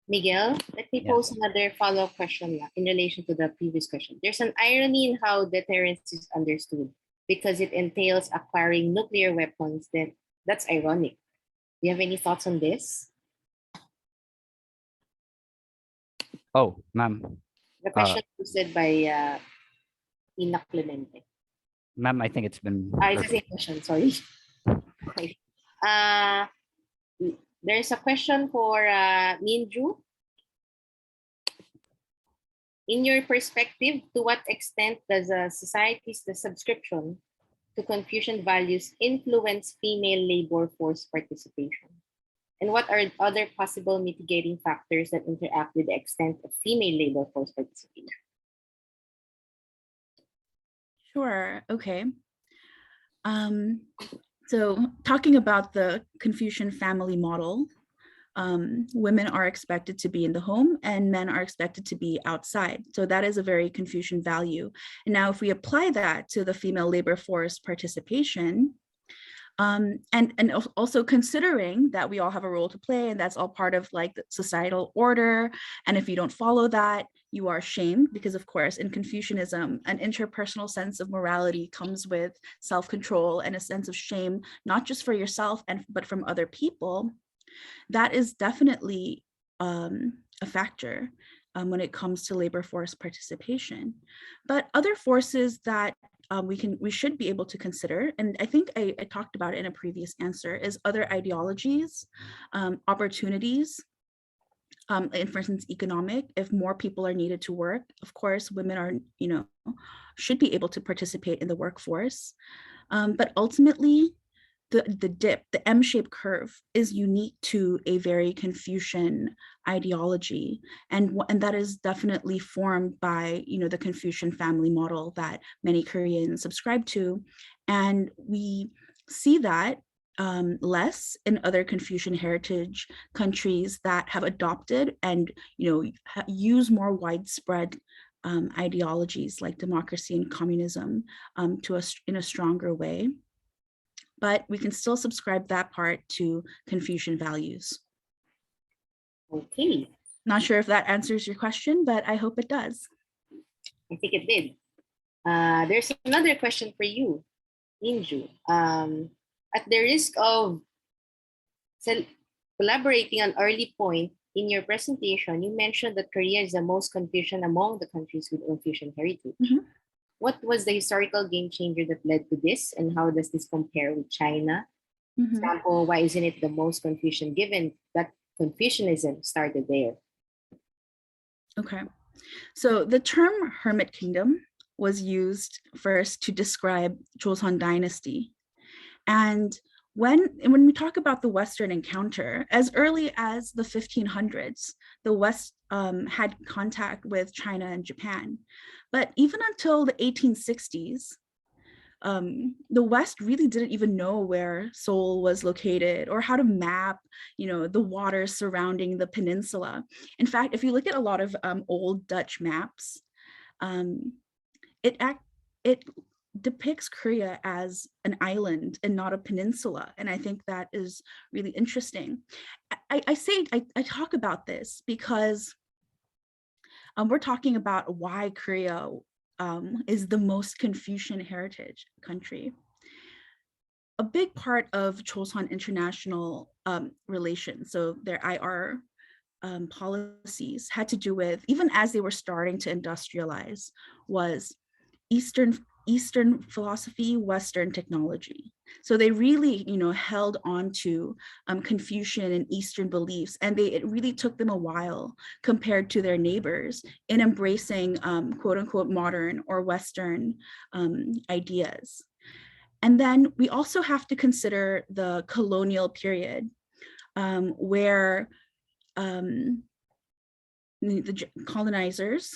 Miguel, let me Yes. pose another follow-up question in relation to the previous question. There's an irony in how deterrence is understood because it entails acquiring nuclear weapons. That's ironic. Do you have any thoughts on this? oh, ma'am, The question was said by Ina Clemente. ma'am, I think it's been. It's the same question, sorry. Okay. There's a question for Minju. In your perspective, to what extent does society's subscription to Confucian values influence female labor force participation? And what are other possible mitigating factors that interact with the extent of female labor force participation? Sure. Okay. So talking about the Confucian family model, women are expected to be in the home and men are expected to be outside. So that is a very Confucian value. And now if we apply that to the female labor force participation, and also considering that we all have a role to play and that's all part of like the societal order. And if you don't follow that, you are shamed, because of course in Confucianism, an interpersonal sense of morality comes with self-control and a sense of shame, not just for yourself but from other people. That is definitely a factor when it comes to labor force participation. But other forces that we should be able to consider, and I think I talked about it in a previous answer, is other ideologies, opportunities, and for instance, economic. If more people are needed to work, of course, women are, should be able to participate in the workforce. But ultimately, the M-shaped curve is unique to a very Confucian ideology, and that is definitely formed by the Confucian family model that many Koreans subscribe to, and we see that less in other Confucian heritage countries that have adopted and use more widespread ideologies like democracy and communism in a stronger way. But we can still subscribe that part to Confucian values. Okay. Not sure if that answers your question, but I hope it does. I think it did. There's another question for you, Minju. At the risk of collaborating on early point in your presentation, you mentioned that Korea is the most Confucian among the countries with Confucian heritage. Mm-hmm. What was the historical game changer that led to this, and how does this compare with China? Mm-hmm. For example, why isn't it the most Confucian, given that Confucianism started there? Okay, so the term Hermit Kingdom was used first to describe Joseon Dynasty. And when we talk about the Western encounter, as early as the 1500s, the West had contact with China and Japan. But even until the 1860s, the West really didn't even know where Seoul was located or how to map, the waters surrounding the peninsula. In fact, if you look at a lot of old Dutch maps, it depicts Korea as an island and not a peninsula. And I think that is really interesting. I talk about this because we're talking about why Korea is the most Confucian heritage country. A big part of Chosun international relations, so their IR policies, had to do with, even as they were starting to industrialize, was Eastern philosophy, Western technology. So they really, held on to Confucian and Eastern beliefs, and it really took them a while compared to their neighbors in embracing quote unquote modern or Western ideas. And then we also have to consider the colonial period, where the colonizers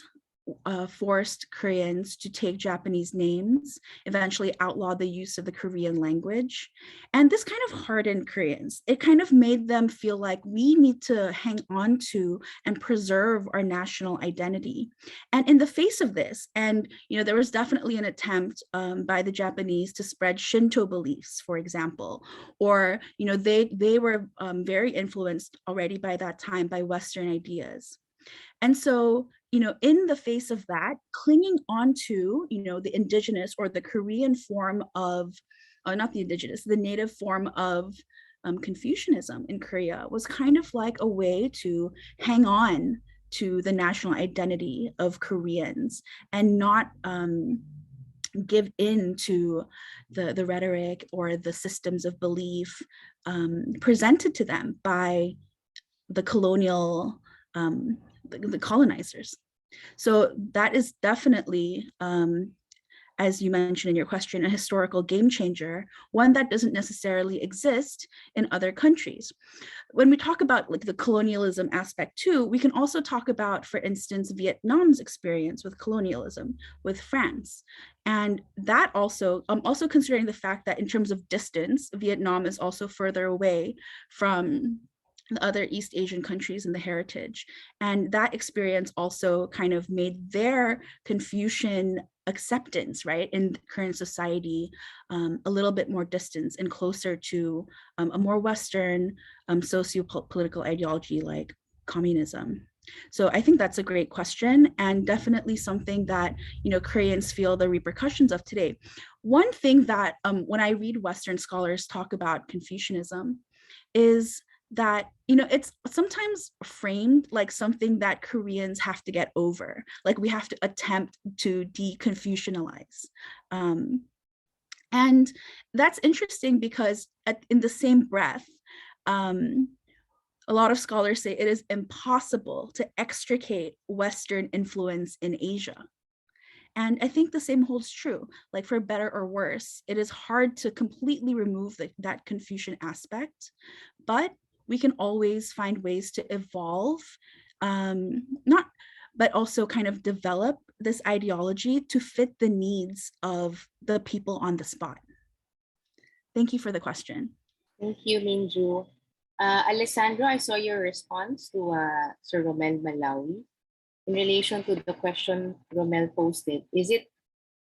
forced Koreans to take Japanese names, eventually outlawed the use of the Korean language. And this kind of hardened Koreans. It kind of made them feel like we need to hang on to and preserve our national identity. And in the face of this, and there was definitely an attempt by the Japanese to spread Shinto beliefs, for example, or they were very influenced already by that time by Western ideas. And so, in the face of that, clinging onto, the indigenous or the Korean form of, not the indigenous, the native form of Confucianism in Korea was kind of like a way to hang on to the national identity of Koreans and not give in to the rhetoric or the systems of belief presented to them by the colonial the colonizers. So that is definitely, as you mentioned in your question, a historical game changer, one that doesn't necessarily exist in other countries. When we talk about the colonialism aspect too, we can also talk about, for instance, Vietnam's experience with colonialism with France. And that also considering the fact that in terms of distance, Vietnam is also further away from the other East Asian countries in the heritage. And that experience also kind of made their Confucian acceptance, right, in current society a little bit more distant and closer to a more Western socio-political ideology like communism. So I think that's a great question, and definitely something that Koreans feel the repercussions of today. One thing that when I read Western scholars talk about Confucianism is that it's sometimes framed like something that Koreans have to get over, like we have to attempt to de-Confucianize. And that's interesting because in the same breath, a lot of scholars say it is impossible to extricate Western influence in Asia. And I think the same holds true, like for better or worse, it is hard to completely remove that Confucian aspect, but we can always find ways to evolve, but also kind of develop this ideology to fit the needs of the people on the spot. Thank you for the question. Thank you, Minju. Alessandro, I saw your response to Sir Romel Malawi in relation to the question Romel posted.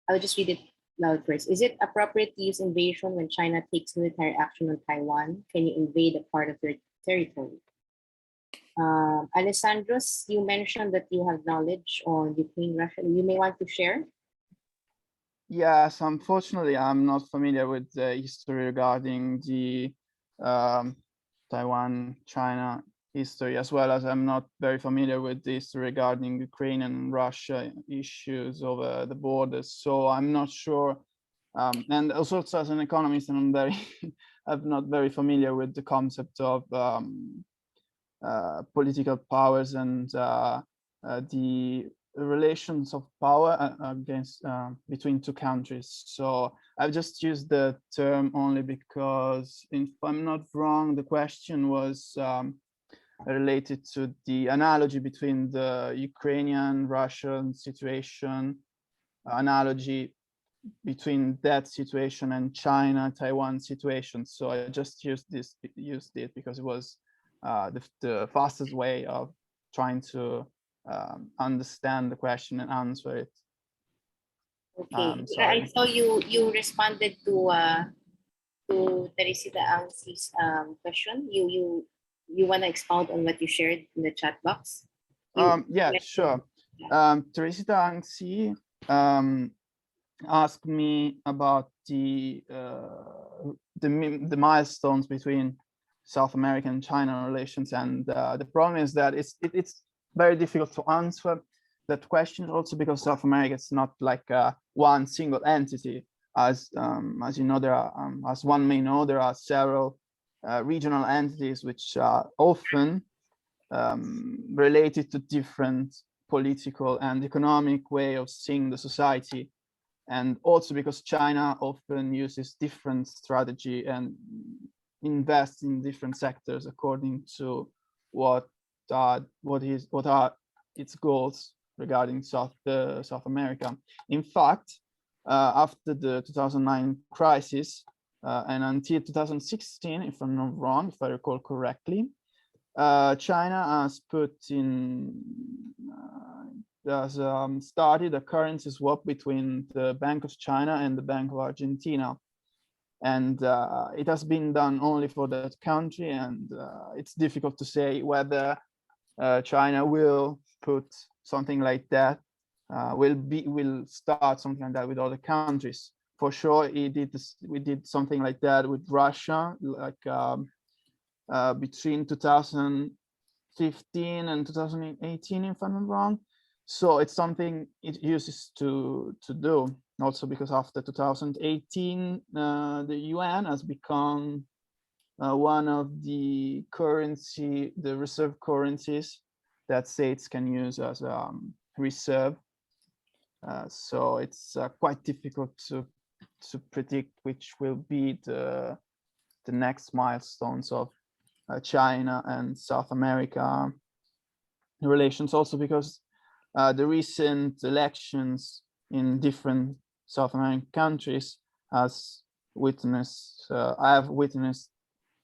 I'll just read it loud first. Is it appropriate to use invasion when China takes military action on Taiwan? Can you invade a part of their territory? Alessandro, you mentioned that you have knowledge on Ukraine, Russia. You may want to share. Yes, unfortunately, I'm not familiar with the history regarding the Taiwan-China history, as well as I'm not very familiar with the history regarding Ukraine and Russia issues over the borders. So I'm not sure. And also as an economist, I'm not very familiar with the concept of political powers and the relations of power against between two countries. So I've just used the term only because, if I'm not wrong, the question was related to the analogy between the Ukrainian-Russian situation, analogy between that situation and China-Taiwan situation. So I just used it because it was the fastest way of trying to understand the question and answer it. Okay, I saw you responded to Teresita Angsi's question. You want to expound on what you shared in the chat box? Yeah, sure. Teresita Angsi asked me about the milestones between South American and China relations, and the problem is that it's very difficult to answer that question, also because South America is not like one single entity. As you know, there are as one may know, there are several regional entities which are often related to different political and economic way of seeing the society, and also because China often uses different strategy and invests in different sectors according to what are its goals regarding South America. In fact, after the 2009 crisis and until 2016, if I'm not wrong, if I recall correctly, China has started a currency swap between the Bank of China and the Bank of Argentina. And it has been done only for that country, and it's difficult to say whether China will put something like that, will start something like that with other countries. For sure, we did something like that with Russia, like between 2015 and 2018, if I'm not wrong. So it's something it uses to do. Also because after 2018, the yuan has become one of the reserve currencies that states can use as reserve. So it's quite difficult to predict which will be the next milestones of China and South America relations. Also because the recent elections in different South American countries I have witnessed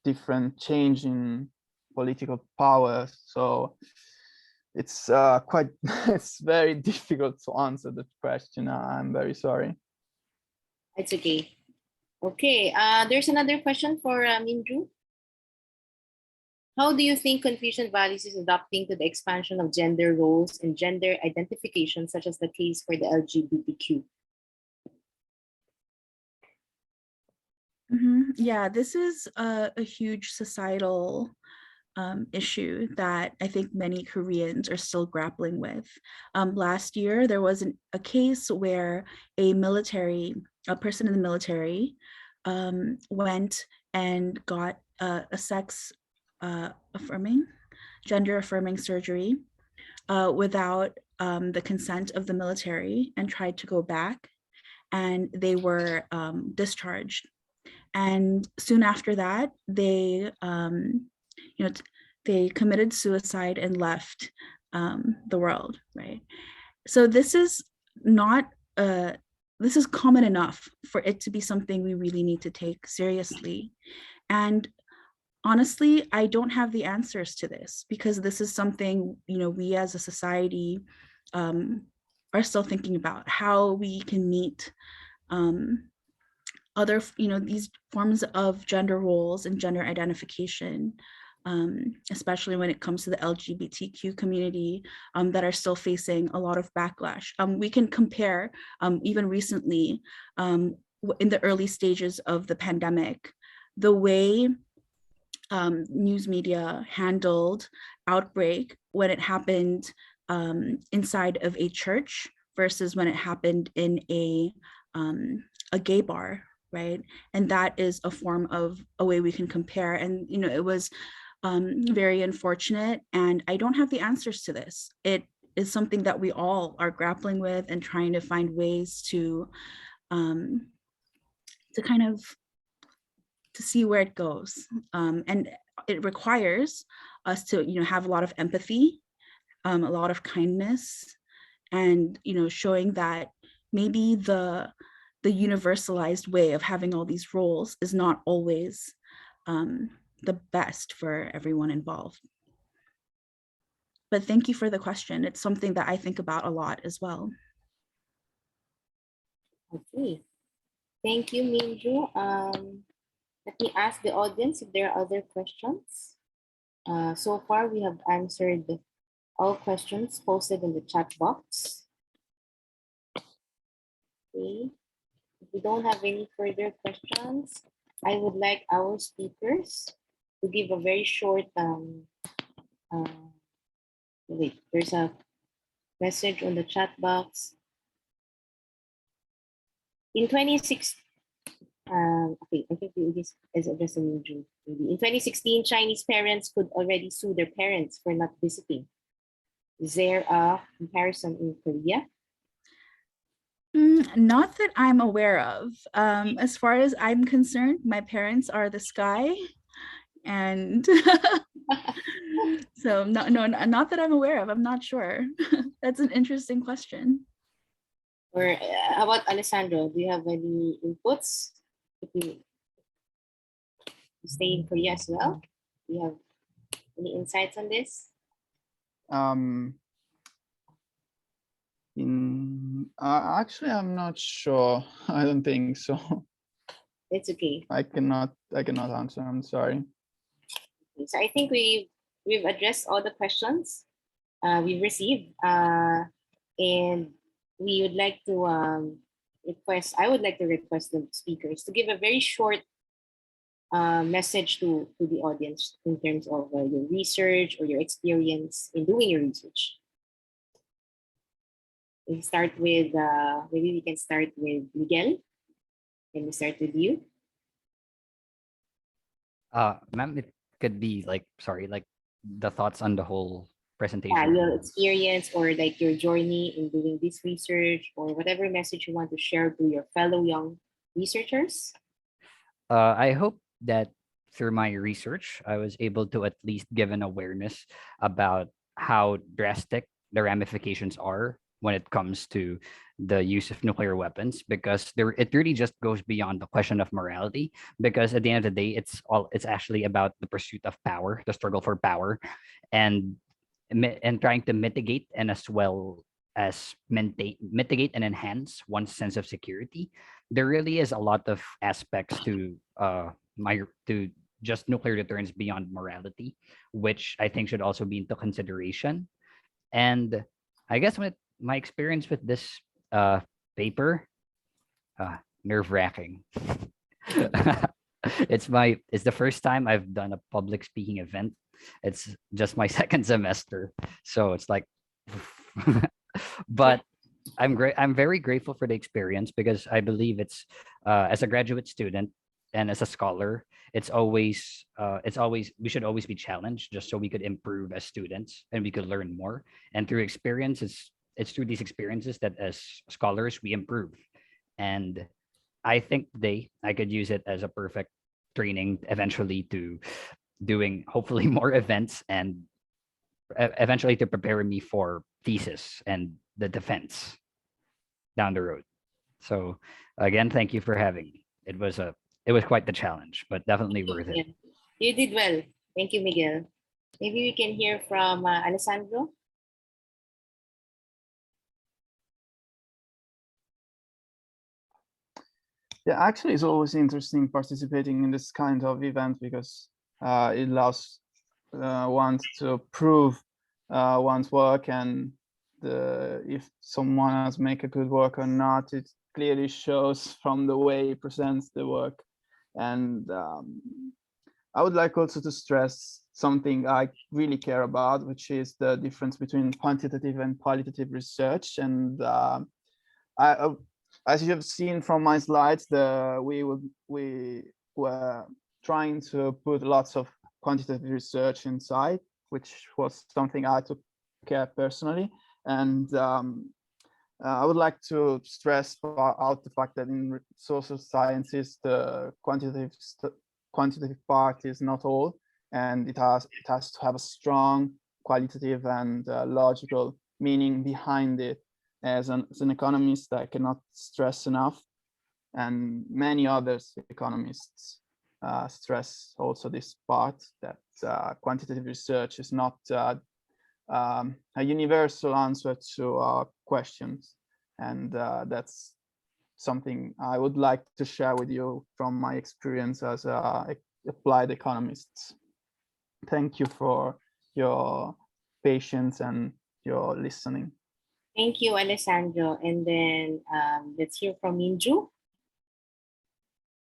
different change in political power. So it's it's very difficult to answer that question. I'm very sorry. It's okay. Okay, there's another question for Minju. How do you think Confucian values is adapting to the expansion of gender roles and gender identification, such as the case for the LGBTQ? Yeah, this is a huge societal issue that I think many Koreans are still grappling with. Last year, there was a case where a person in the military went and got a gender affirming surgery without the consent of the military, and tried to go back, and they were discharged. And soon after that, they they committed suicide and left the world, right? So this is common enough for it to be something we really need to take seriously. And honestly, I don't have the answers to this, because this is something, we as a society are still thinking about, how we can meet other, these forms of gender roles and gender identification, especially when it comes to the LGBTQ community, that are still facing a lot of backlash. We can compare even recently, in the early stages of the pandemic, the way news media handled outbreak when it happened inside of a church versus when it happened in a gay bar, right? And that is a way we can compare. And it was very unfortunate, and I don't have the answers to this. It is something that we all are grappling with and trying to find ways to kind of to see where it goes. And it requires us to have a lot of empathy, a lot of kindness, and showing that maybe the universalized way of having all these roles is not always the best for everyone involved. But thank you for the question. It's something that I think about a lot as well. Okay, thank you, Minju. Let me ask the audience if there are other questions. So far, we have answered all questions posted in the chat box. Okay. If we don't have any further questions, I would like our speakers to give a very short, wait, there's a message on the chat box. In 2016, okay, I think this is addressed in Minju. In 2016, Chinese parents could already sue their parents for not visiting. Is there a comparison in Korea? Not that I'm aware of. As far as I'm concerned, my parents are the sky, and so not that I'm aware of. I'm not sure. That's an interesting question. Or how about Alessandro? Do you have any inputs? If you stay in Korea as well, do you have any insights on this? Actually, I'm not sure. I don't think so. It's okay. I cannot answer. I'm sorry. So I think we've addressed all the questions we've received, and we would like to request. I would like to request the speakers to give a very short message to the audience in terms of your research or your experience in doing your research. We start with maybe we can start with Miguel. Can we start with you? Ma'am, it could be like, sorry, like the thoughts on the whole presentation. Yeah, your experience or like your journey in doing this research or whatever message you want to share to your fellow young researchers. I hope that through my research, I was able to at least give an awareness about how drastic the ramifications are when it comes to the use of nuclear weapons, because there it really just goes beyond the question of morality, because at the end of the day it's actually about the pursuit of power, the struggle for power, and trying to mitigate and as well as mitigate and enhance one's sense of security. There really is a lot of aspects to just nuclear deterrence beyond morality, which I think should also be into consideration. And I guess with my experience with this paper, nerve-wracking. It's the first time I've done a public speaking event. It's just my second semester, so it's like but I'm very grateful for the experience, because I believe it's as a graduate student and as a scholar, it's always we should always be challenged just so we could improve as students and we could learn more. And through experiences, it's through these experiences that as scholars we improve. And I think I could use it as a perfect training eventually to doing hopefully more events and eventually to prepare me for thesis and the defense down the road. So again, thank you for having me. It was quite the challenge, but definitely worth it. Yeah. You did well. Thank you, Miguel. Maybe we can hear from Alessandro. Yeah, actually, it's always interesting participating in this kind of event, because it allows one to prove one's work, and if someone has make a good work or not, it clearly shows from the way he presents the work. And I would like also to stress something I really care about, which is the difference between quantitative and qualitative research. And as you have seen from my slides, we were trying to put lots of quantitative research inside, which was something I took care personally. And I would like to stress out the fact that in social sciences, the quantitative part is not all, and it has to have a strong qualitative and logical meaning behind it. As an economist, I cannot stress enough, and many others economists stress also this part, that quantitative research is not a universal answer to our questions. And that's something I would like to share with you from my experience as applied economist. Thank you for your patience and your listening. Thank you, Alessandro. And then let's hear from Minju.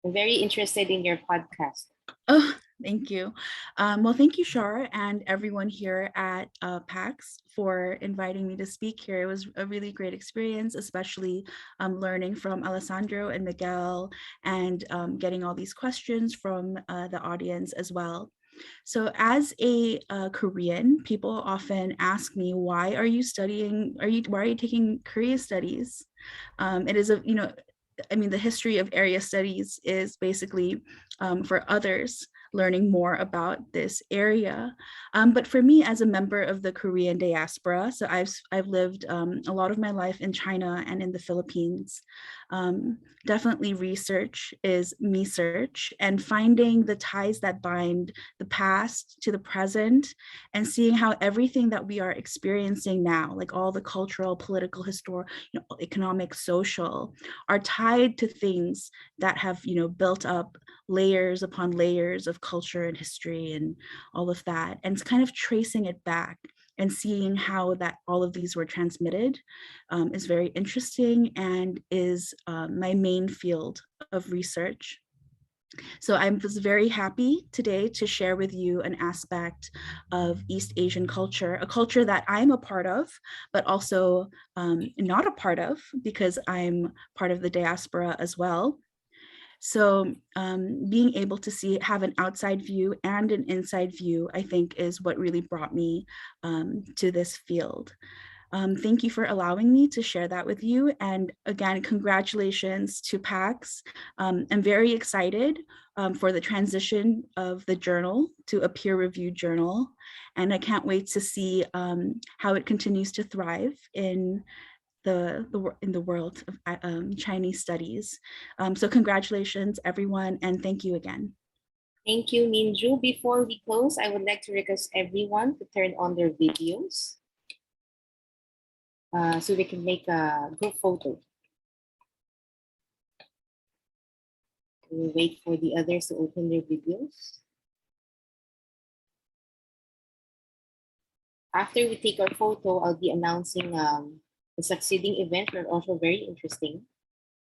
I'm very interested in your podcast. Oh, thank you. Well, thank you, Shar, and everyone here at PACS for inviting me to speak here. It was a really great experience, especially learning from Alessandro and Miguel and getting all these questions from the audience as well. So as a Korean, people often ask me, why are you taking Korea studies? It is the history of area studies is basically for others learning more about this area. But for me, as a member of the Korean diaspora, so I've lived a lot of my life in China and in the Philippines. Definitely research is me search, and finding the ties that bind the past to the present and seeing how everything that we are experiencing now, like all the cultural, political, historical, economic, social, are tied to things that have built up layers upon layers of culture and history and all of that, and it's kind of tracing it back and seeing how that all of these were transmitted is very interesting and is my main field of research. So I was very happy today to share with you an aspect of East Asian culture, a culture that I'm a part of, but also not a part of because I'm part of the diaspora as well. So being able to have an outside view and an inside view, I think is what really brought me to this field. Thank you for allowing me to share that with you. And again, congratulations to PACS. I'm very excited for the transition of the journal to a peer-reviewed journal. And I can't wait to see how it continues to thrive in the world of Chinese studies. So congratulations, everyone, and thank you again. Thank you, Minju. Before we close, I would like to request everyone to turn on their videos so we can make a group photo. We'll wait for the others to open their videos. After we take our photo, I'll be announcing the succeeding event, are also very interesting.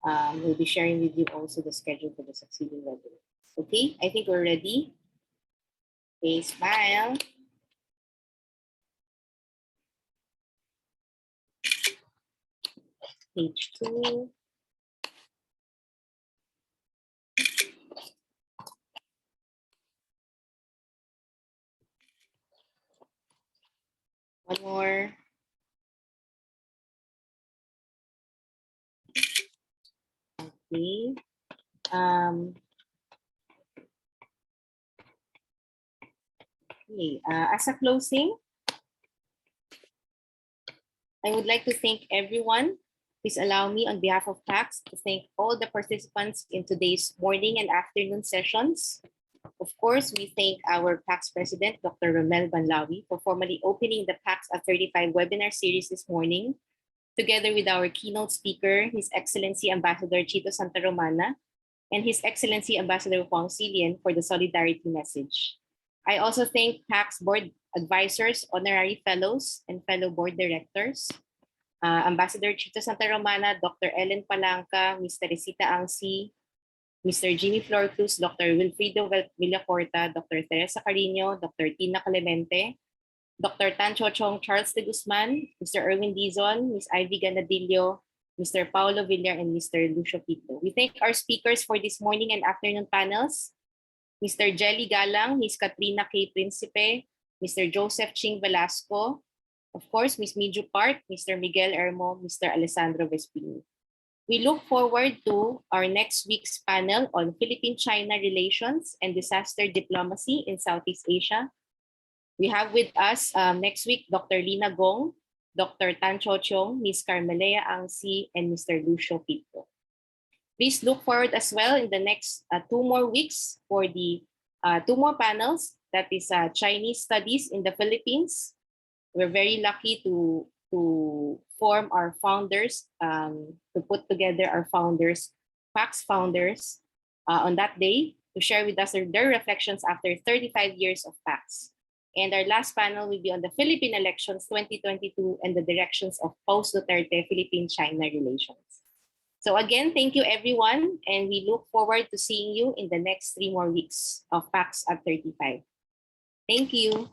We'll be sharing with you also the schedule for the succeeding webinar. Okay, I think we're ready. Okay, smile. Page 2. One more. Okay. Okay. As a closing, I would like to thank everyone. Please allow me on behalf of PACS to thank all the participants in today's morning and afternoon sessions. Of course, we thank our PACS President, Dr. Romel Banlawi, for formally opening the PACS at 35 webinar series this morning, together with our keynote speaker, His Excellency Ambassador Chito Santa Romana, and His Excellency Ambassador Huang Xilian for the solidarity message. I also thank PACS board advisors, honorary fellows, and fellow board directors, Ambassador Chito Santa Romana, Dr. Ellen Palanca, Ms. Teresita Angsi, Mr. Jimmy Flor Cruz, Dr. Wilfrido Villacorta, Dr. Teresa Carino, Dr. Tina Clemente, Dr. Tan Chochong Charles de Guzman, Mr. Erwin Dizon, Ms. Ivy Ganadillo, Mr. Paulo Villar, and Mr. Lucio Pito. We thank our speakers for this morning and afternoon panels, Mr. Jelly Galang, Ms. Katrina K. Principe, Mr. Joseph Ching Velasco, of course, Ms. Minju Park, Mr. Miguel Hermo, Mr. Alessandro Vesprini. We look forward to our next week's panel on Philippine-China relations and disaster diplomacy in Southeast Asia. We have with us next week Dr. Lina Gong, Dr. Tan Cho Chong, Ms. Carmelea Angsi, and Mr. Lucio Pito. Please look forward as well in the next 2 more weeks for the 2 more panels, that is Chinese studies in the Philippines. We're very lucky to form our founders, to put together our founders, PACS founders, on that day to share with us their reflections after 35 years of PACS. And our last panel will be on the Philippine elections 2022 and the directions of post-Duterte Philippine-China relations. So again, thank you everyone, and we look forward to seeing you in the next 3 more weeks of PACS at 35. Thank you.